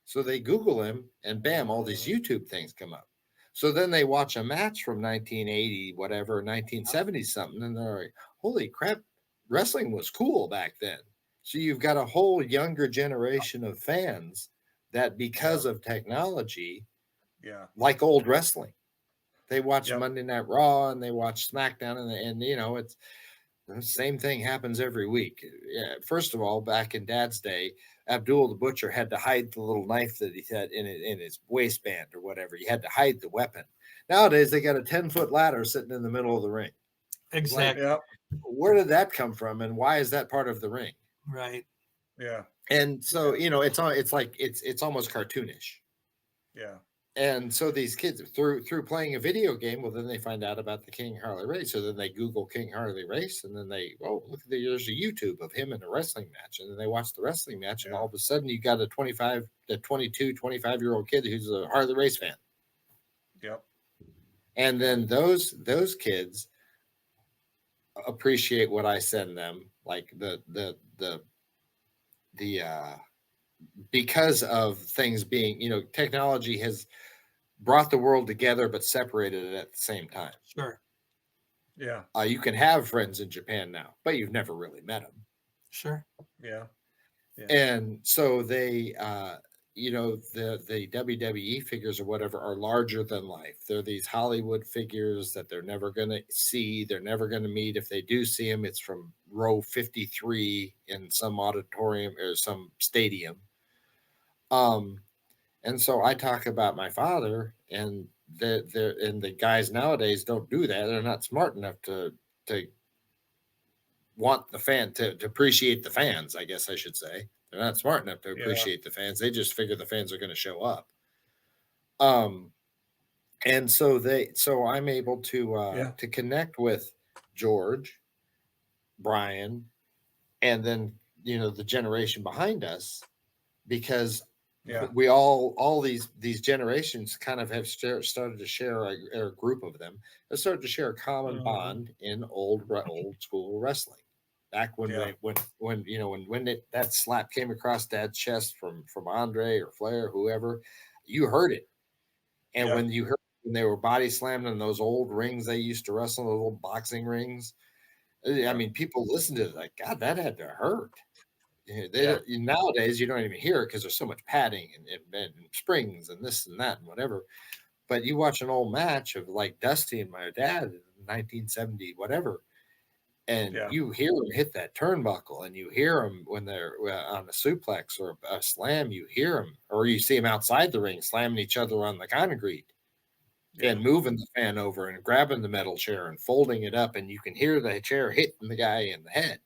So they Google him, and bam, all these YouTube things come up. So then they watch a match from 1980, whatever, 1970 something, and they're like, holy crap, wrestling was cool back then. So you've got a whole younger generation of fans that, because Yeah. of technology, Yeah. like old wrestling. They watch Yep. Monday Night Raw and they watch SmackDown, and you know, it's the same thing happens every week. Yeah, first of all, back in Dad's day, Abdul the Butcher had to hide the little knife that he had in his waistband or whatever. He had to hide the weapon. Nowadays, they got a 10-foot ladder sitting in the middle of the ring. It's like, Exactly. Yep. where did that come from, and why is that part of the ring? Right. Yeah. And so, Yeah. you know, it's like it's almost cartoonish. Yeah. And so these kids, through playing a video game, well, then they find out about the King Harley race. So then they Google King Harley race, and then they, oh, look, there's a YouTube of him in a wrestling match, and then they watch the wrestling match, and Yeah. all of a sudden you got a 22, 25-year-old kid who's a Harley race fan. Yep. And then those kids appreciate what I send them, like the because of things being, you know, technology has brought the world together but separated it at the same time. Sure. Yeah. You can have friends in Japan now, but you've never really met them. Sure. Yeah. Yeah. And so they, you know, the WWE figures or whatever are larger than life. They're these Hollywood figures that they're never going to see. They're never going to meet. If they do see them, it's from row 53 in some auditorium or some stadium. And so I talk about my father, and the guys nowadays don't do that. They're not smart enough to want the fan to appreciate the fans, I guess I should say. They're not smart enough to Yeah. appreciate the fans. They just figure the fans are going to show up. Um, and so I'm able Yeah. to connect with George, Brian, and then, you know, the generation behind us, because Yeah. we all these generations kind of have started to share a group of them have started to share a common Mhm. bond in old school wrestling. Back when Yeah. when you know when that slap came across Dad's chest from Andre or Flair or whoever, you heard it. And Yeah. when you heard when they were body slammed in those old rings they used to wrestle, those old boxing rings, I Yeah. mean, people listened to it like, God, that had to hurt. Yeah, Yeah. nowadays you don't even hear it because there's so much padding and springs and this and that and whatever. But you watch an old match of like Dusty and my dad in 1970, whatever, and Yeah. you hear them hit that turnbuckle, and you hear them when they're on a suplex or a slam. You hear them, or you see them outside the ring slamming each other on the concrete Yeah. and moving the fan over and grabbing the metal chair and folding it up, and you can hear the chair hitting the guy in the head.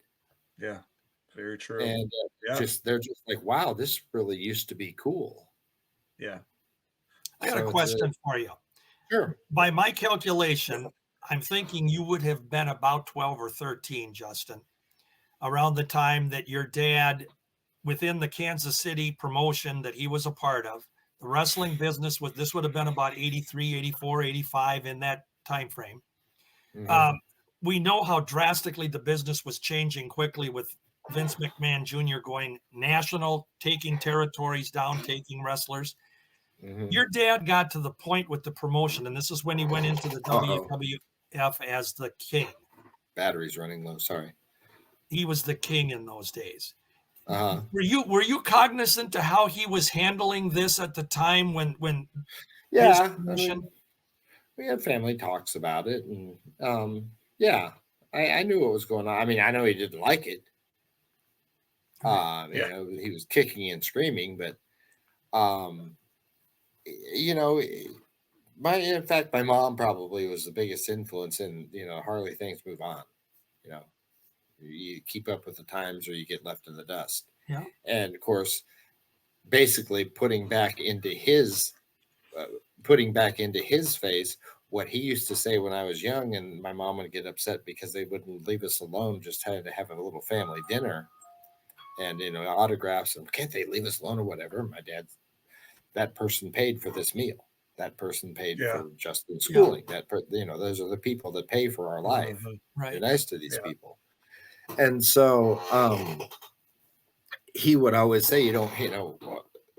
Yeah. Very true. And Yeah. they're just like, wow, this really used to be cool. Yeah. I got a So it's a question for you. sure. By my calculation, I'm thinking you would have been about 12 or 13, Justin, around the time that your dad, within the Kansas City promotion that he was a part of, the wrestling business was, this would have been about 83, 84, 85 in that time frame. Mhm. We know how drastically the business was changing quickly with Vince McMahon Jr. going national, taking territories down, taking wrestlers. Mhm. Your dad got to the point with the promotion, and this is when he went into the Uh-oh. WWF as the king. Battery's running low. Sorry. He was the king in those days. Uh-huh. Were you cognizant to how he was handling this at the time when his Yeah. I promotion? mean, we had family talks about it, and yeah, I knew what was going on. I mean, I know he didn't like it. Yeah. You know, he was kicking and screaming, but um, you know, in fact, my mom probably was the biggest influence in, you know, Harley things move on. You know, you keep up with the times or you get left in the dust. Yeah. And of course, basically uh, putting back into his face what he used to say when I was young, and my mom would get upset because they wouldn't leave us alone, just had to have a little family dinner and, you know, autographs, and can't they leave us alone or whatever. My dad, that person paid for this meal, that person paid Yeah. for Justin's Yeah. schooling, you know, those are the people that pay for our life. Mhm. You're Right. nice to these Yeah. people. And so he would always say, you don't, you know,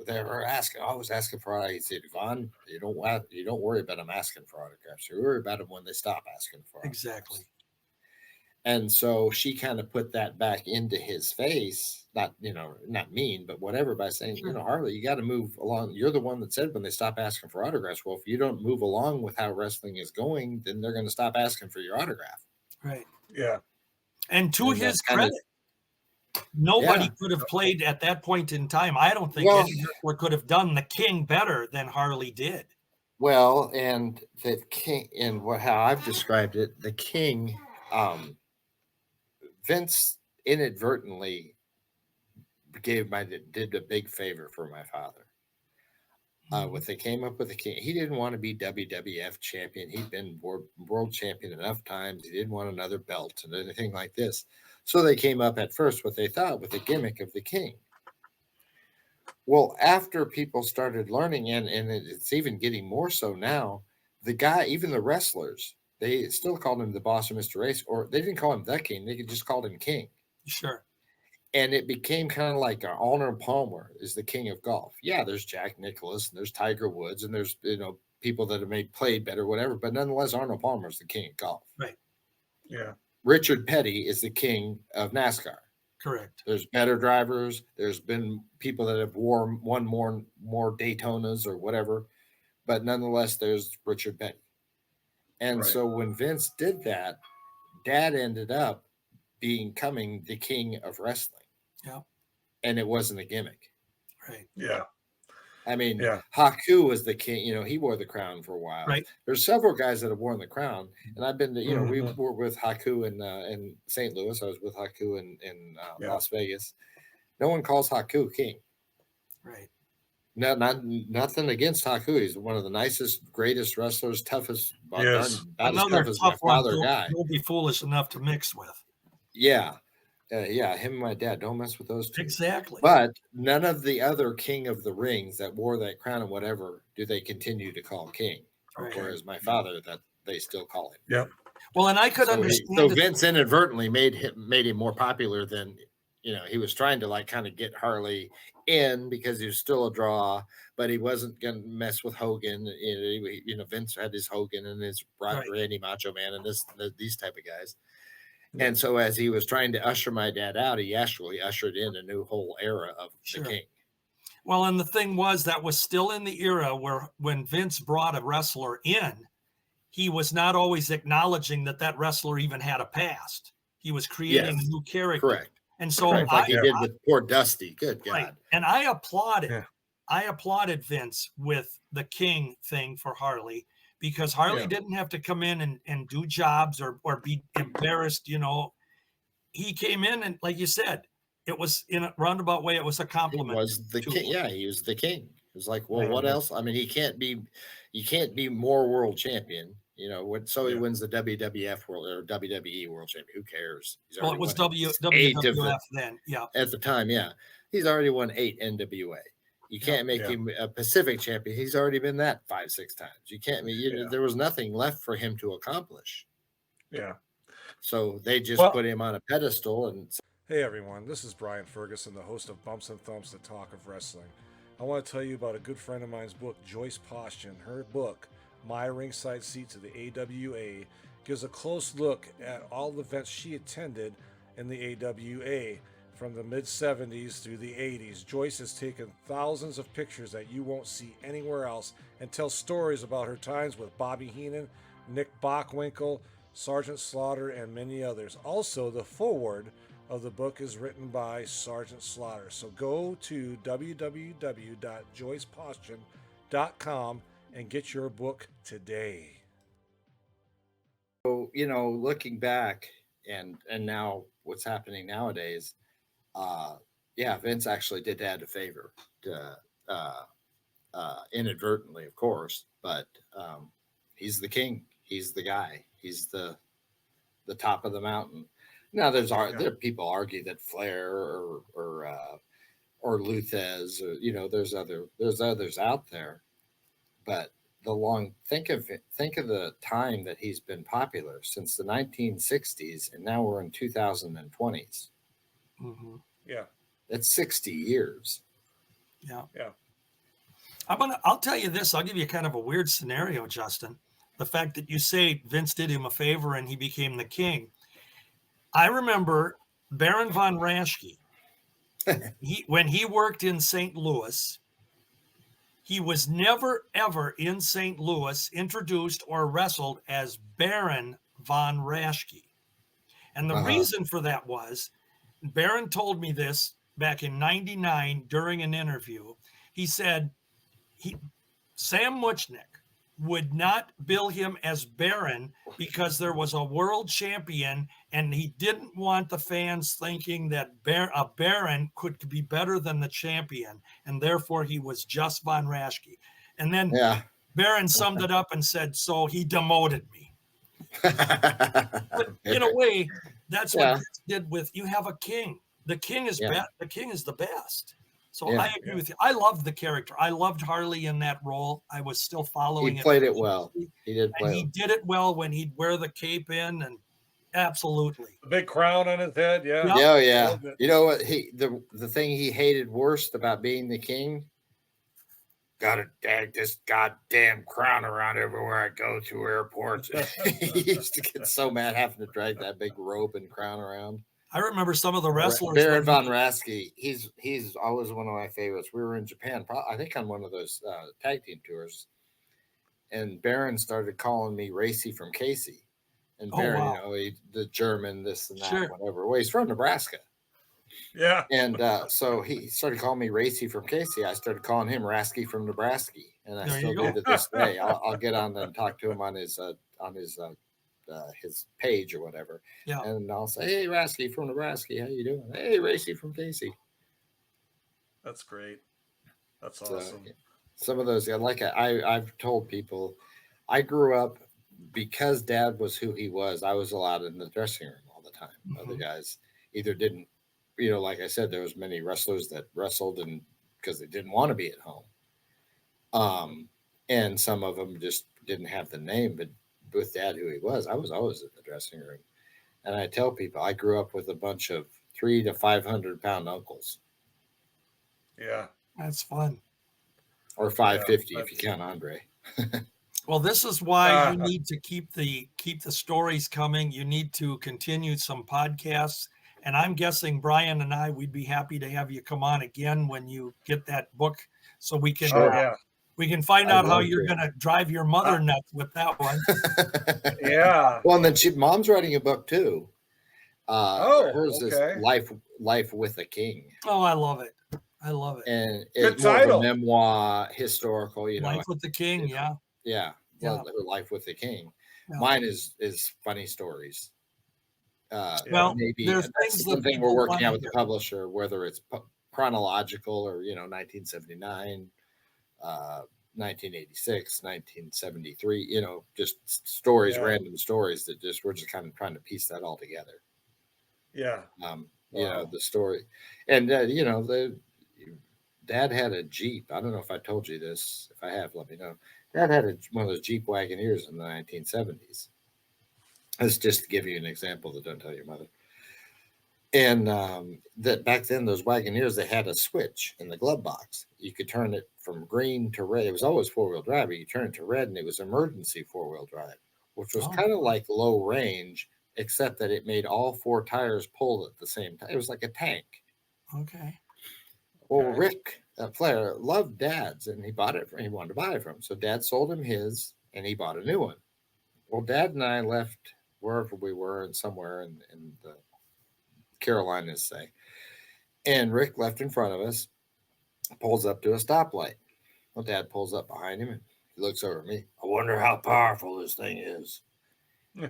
they were asking, always asking for autographs. He said, Yvonne, you don't worry about them asking for autographs. You worry about them when they stop asking for autographs. Exactly. And so she kind of put that back into his face, not, not mean, but whatever, by saying, Sure. Harley, you got to move along. You're the one that said when they stop asking for autographs, well, if you don't move along with how wrestling is going, then they're going to stop asking for your autograph. Right. Yeah. And to And his that's kind of, credit, nobody yeah. could have played at that point in time. I don't think Well, any wrestler could have done the King better than Harley did. well, and the King, and how I've described it, the King, Vince inadvertently did a big favor for my father. When they came up with the King, he didn't want to be WWF champion. He'd been world champion enough times. He didn't want another belt and anything like this. So they came up at first what they thought with the gimmick of the King. Well, after people started learning, and it's even getting more so now, the guy, even the wrestlers, they still called him the boss of Mr. Race, or they didn't call him the King. They just called him King. Sure. And it became kind of like Arnold Palmer is the king of golf. Yeah, there's Jack Nicklaus and there's Tiger Woods and there's people that have played better, whatever. But nonetheless, Arnold Palmer is the king of golf. Right. Yeah. Richard Petty is the king of NASCAR. Correct. There's better drivers. There's been people that have won more Daytonas or whatever. But nonetheless, there's Richard Petty. And so when Vince did that, Dad ended up becoming the king of wrestling. Yeah. And it wasn't a gimmick. Right. Yeah. I mean, Haku was the king. He wore the crown for a while. Right. There's several guys that have worn the crown, and I've been to. We were with Haku in St. Louis. I was with Haku in Las Vegas. No one calls Haku king. Right. No, nothing against Haku. He's one of the nicest, greatest wrestlers, toughest. Yes. Another tough one. Guy. Don't be foolish enough to mix with. Yeah. Him and my dad, don't mess with those two. Exactly. But none of the other king of the rings that wore that crown and whatever do they continue to call king. Right. Whereas my father, that they still call him. Yep. Well, and I could understand. So Vince inadvertently made him more popular than, he was trying to kind of get Harley in because he was still a draw, but he wasn't going to mess with Hogan. Vince had his Hogan and his Randy Macho Man and these type of guys. And so as he was trying to usher my dad out, he actually ushered in a new whole era of the King. Well, and the thing was that was still in the era where when Vince brought a wrestler in, he was not always acknowledging that wrestler even had a past. He was creating a new character. Correct. And so like he did with poor Dusty. Good God. Right. And I applauded. Yeah. I applauded Vince with the King thing for Harley. Because Harley didn't have to come in and do jobs or be embarrassed, He came in and, like you said, it was in a roundabout way, it was a compliment. He was the king. Yeah, he was the king. It was like, well, what else? I mean, you can't be more world champion. He wins the WWF world or WWE world champion. Who cares? Well, it was WWF then. Yeah. At the time, he's already won 8 NWA. You can't make him a Pacific champion. He's already been that 5-6 times. You can't. There was nothing left for him to accomplish. Yeah. So they just put him on a pedestal. And hey everyone, this is Brian Ferguson, the host of Bumps and Thumps, the Talk of Wrestling. I want to tell you about a good friend of mine's book, Joyce Poston. Her book, My Ringside Seat to the AWA, gives a close look at all the events she attended in the AWA. From the mid-70s through the 80s, Joyce has taken thousands of pictures that you won't see anywhere else and tells stories about her times with Bobby Heenan, Nick Bockwinkel, Sergeant Slaughter, and many others. Also, the foreword of the book is written by Sergeant Slaughter. So go to www.joyceposton.com and get your book today. So, looking back and now what's happening nowadays, Vince actually did add a favor inadvertently, of course, but he's the king. He's the guy. He's the top of the mountain. Now there are people argue that Flair or Luthez, or there's others out there, but think of the time that he's been popular since the 1960s, and now we're in 2020s. Mm-hmm. Yeah, that's 60 years. Yeah. I'll tell you this. I'll give you kind of a weird scenario, Justin. The fact that you say Vince did him a favor and he became the king. I remember Baron von Raschke. When he worked in St. Louis, he was never, ever in St. Louis introduced or wrestled as Baron von Raschke. And the reason for that was, Baron told me this back in 99 during an interview. He said Sam Muchnick would not bill him as Baron because there was a world champion, and he didn't want the fans thinking that a Baron could be better than the champion, and therefore he was just Von Raschke. And then Baron summed it up and said, so he demoted me. But in a way, that's what Vince did with, you have a king. The king is the king is the best. So I agree with you. I loved the character. I loved Harley in that role. I was still following it. He played it well. He did play. He did it well when he'd wear the cape in, and absolutely. The big crown on his head, yeah. Oh, yeah. You know what? The thing he hated worst about being the king? Gotta drag this goddamn crown around everywhere I go to airports. He used to get so mad having to drag that big robe and crown around. I remember some of the wrestlers. Baron von Raschke, he's always one of my favorites. We were in Japan, I think on one of those tag team tours, and Baron started calling me Racy from Casey. And Baron, you know, the German, this and that, whatever. Well, he's from Nebraska. Yeah. And so he started calling me Racy from Casey. I started calling him Rasky from Nebraska, and I still do to this day. I'll get on and talk to him on his page or whatever, and I'll say, "Hey, Rasky from Nebraska, how you doing? Hey, Racy from Casey." That's great. That's awesome. Some of those, I've told people, I grew up because Dad was who he was. I was allowed in the dressing room all the time. Other guys either didn't. You know, like I said, there was many wrestlers that wrestled and because they didn't want to be at home, and some of them just didn't have the name, but with Dad who he was, I was always in the dressing room. And I tell people I grew up with a bunch of 300 to 500 pound uncles. Yeah, that's fun. Or 550 if you count Andre. Well, this is why you need to keep the stories coming. You need to continue some podcasts, and I'm guessing Brian and I, we'd be happy to have you come on again when you get that book, so we can we can find out how you're going to drive your mother nuts with that one. Well, and then Mom's writing a book too. Hers is Life with a King. Oh, I love it. I love it. And it's more of a memoir, historical, you know. Life with the King, her Life with the King. Mine is funny stories. Well, maybe there's that's something we're working out with the publisher, whether it's chronological or 1979, 1986, 1973. Just stories, random stories that we're just kind of trying to piece that all together. The story, and the Dad had a Jeep. I don't know if I told you this. If I have, let me know. Dad had one of those Jeep Wagoneers in the 1970s. That's just to give you an example that don't tell your mother. And that back then, those Wagoneers, they had a switch in the glove box. You could turn it from green to red. It was always four-wheel drive, but you turn it to red, and it was emergency four-wheel drive, which was kind of like low range, except that it made all four tires pull at the same time. It was like a tank. Okay. Well, Rick Flair loved Dad's, and he wanted to buy it from him. So Dad sold him his, and he bought a new one. Well, Dad and I left wherever we were, and somewhere in the Carolinas, say, and Rick left in front of us, pulls up to a stoplight. Well, Dad pulls up behind him, and he looks over at me. I wonder how powerful this thing is.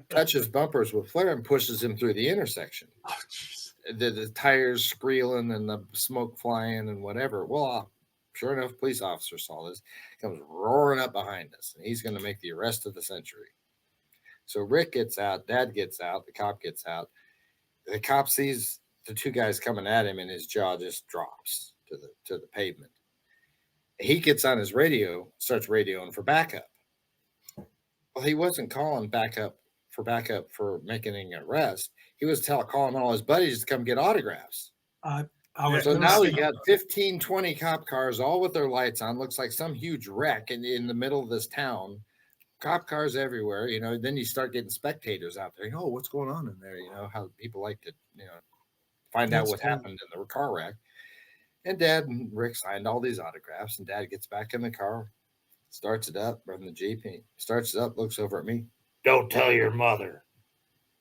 Touches bumpers with Flair and pushes him through the intersection. Oh, jeez. The tires squealing and the smoke flying and whatever. Well, sure enough, police officer saw this, comes roaring up behind us, and he's going to make the arrest of the century. So Rick gets out, Dad gets out, the cop gets out. The cop sees the two guys coming at him, and his jaw just drops to the pavement. He gets on his radio, starts radioing for backup. Well, he wasn't calling backup for making an arrest. He was calling all his buddies to come get autographs. So now we got 15, 20 cop cars, all with their lights on. Looks like some huge wreck in the middle of this town. cop cars everywhere. Then you start getting spectators out there. What's going on in there? How people like to, find out That's what cool. happened in the car wreck. And Dad and Rick signed all these autographs. And Dad gets back in the car, starts it up, from the Jeep. He starts it up, looks over at me. Don't tell your mother.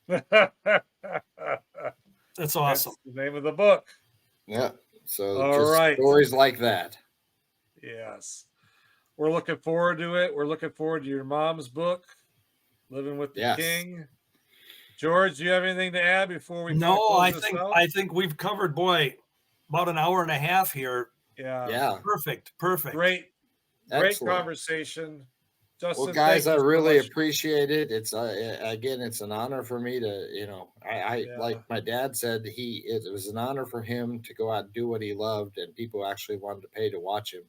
That's That's awesome. the name of the book. Yeah. So All just right. stories like that. Yes. We're looking forward to it. We're looking forward to your mom's book, Living with the Yes. King. George, do you have anything to add before we No, close this out? I think we've covered, boy, about an hour and a half here. Yeah. Perfect. Great Excellent. conversation. Justin, Well, guys, thank I you so really much. appreciate it. It's again, it's an honor for me to, I Yeah. like my dad said, it was an honor for him to go out and do what he loved, and people actually wanted to pay to watch him.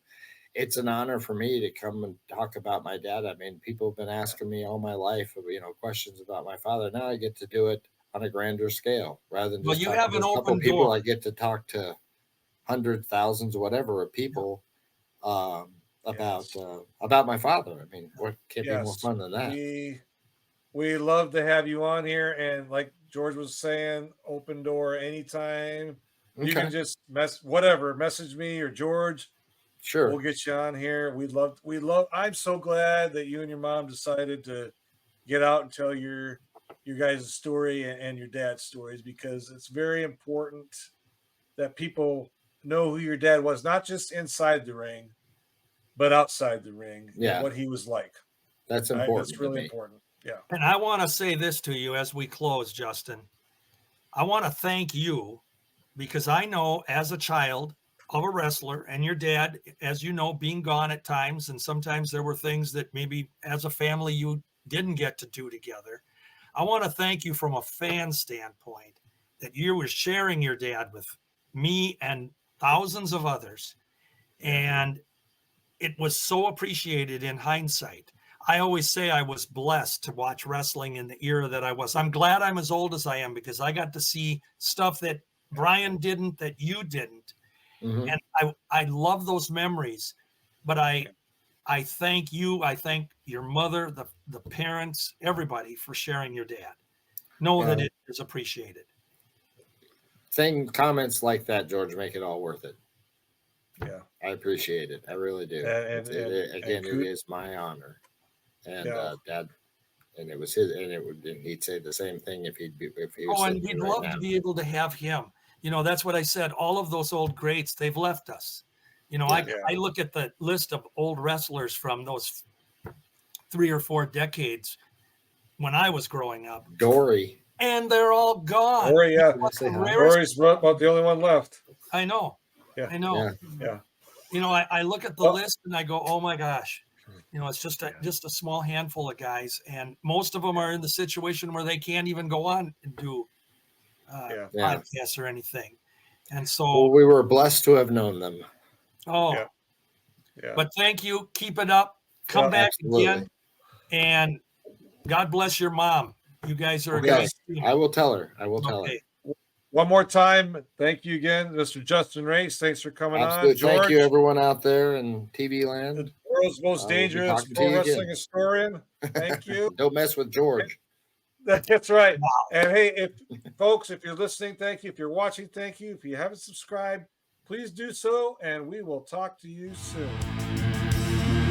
It's an honor for me to come and talk about my dad. I mean, people have been asking me all my life, questions about my father. Now I get to do it on a grander scale rather than Well, just you talking have to an a couple open people. door. I get to talk to hundreds, thousands, whatever of people. About my father. I mean, what can't be more fun than that? We love to have you on here, and like George was saying, open door anytime. You Okay. can just message me or George. Sure. We'll get you on here. We love. I'm so glad that you and your mom decided to get out and tell your guys' story and your dad's stories, because it's very important that people know who your dad was, not just inside the ring, but outside the ring, Yeah. and what he was like. That's important. That's really important. Yeah. And I want to say this to you as we close, Justin. I want to thank you, because I know as a child of a wrestler, and your dad, as you know, being gone at times, and sometimes there were things that maybe as a family you didn't get to do together. I want to thank you from a fan standpoint that you were sharing your dad with me and thousands of others. And it was so appreciated in hindsight. I always say I was blessed to watch wrestling in the era that I was. I'm glad I'm as old as I am, because I got to see stuff that Brian didn't, that you didn't. Mhm. And I love those memories. But I thank you. I thank your mother, the parents, everybody for sharing your dad. Know that it is appreciated. Saying comments like that, George, make it all worth it. Yeah. I appreciate it. I really do. It is my honor. And Dad, and it was his, and he'd say the same thing if he was. Oh, and we'd love to be able to have him. That's what I said. All of those old greats, they've left us. I look at the list of old wrestlers from those 3 or 4 decades when I was growing up. Dory. And they're all gone. Dory, yeah. Dory's about the only one left. I know. Yeah. I know. Yeah. I look at the list and I go, oh my gosh. It's just a small handful of guys, and most of them are in the situation where they can't even go on and do podcasts or anything. And so we were blessed to have known them. Yeah. But thank you. Keep it up. Come back again. And God bless your mom. You guys are a good team. I will tell her. Tell her. One more time, thank you again, Mr. Justin Race. Thanks for coming on, George. Thank you, everyone out there in TV land. The world's most dangerous pro wrestling historian. Thank you. Don't mess with George. That's right. Wow. And hey, folks, if you're listening, thank you. If you're watching, thank you. If you haven't subscribed, please do so, and we will talk to you soon.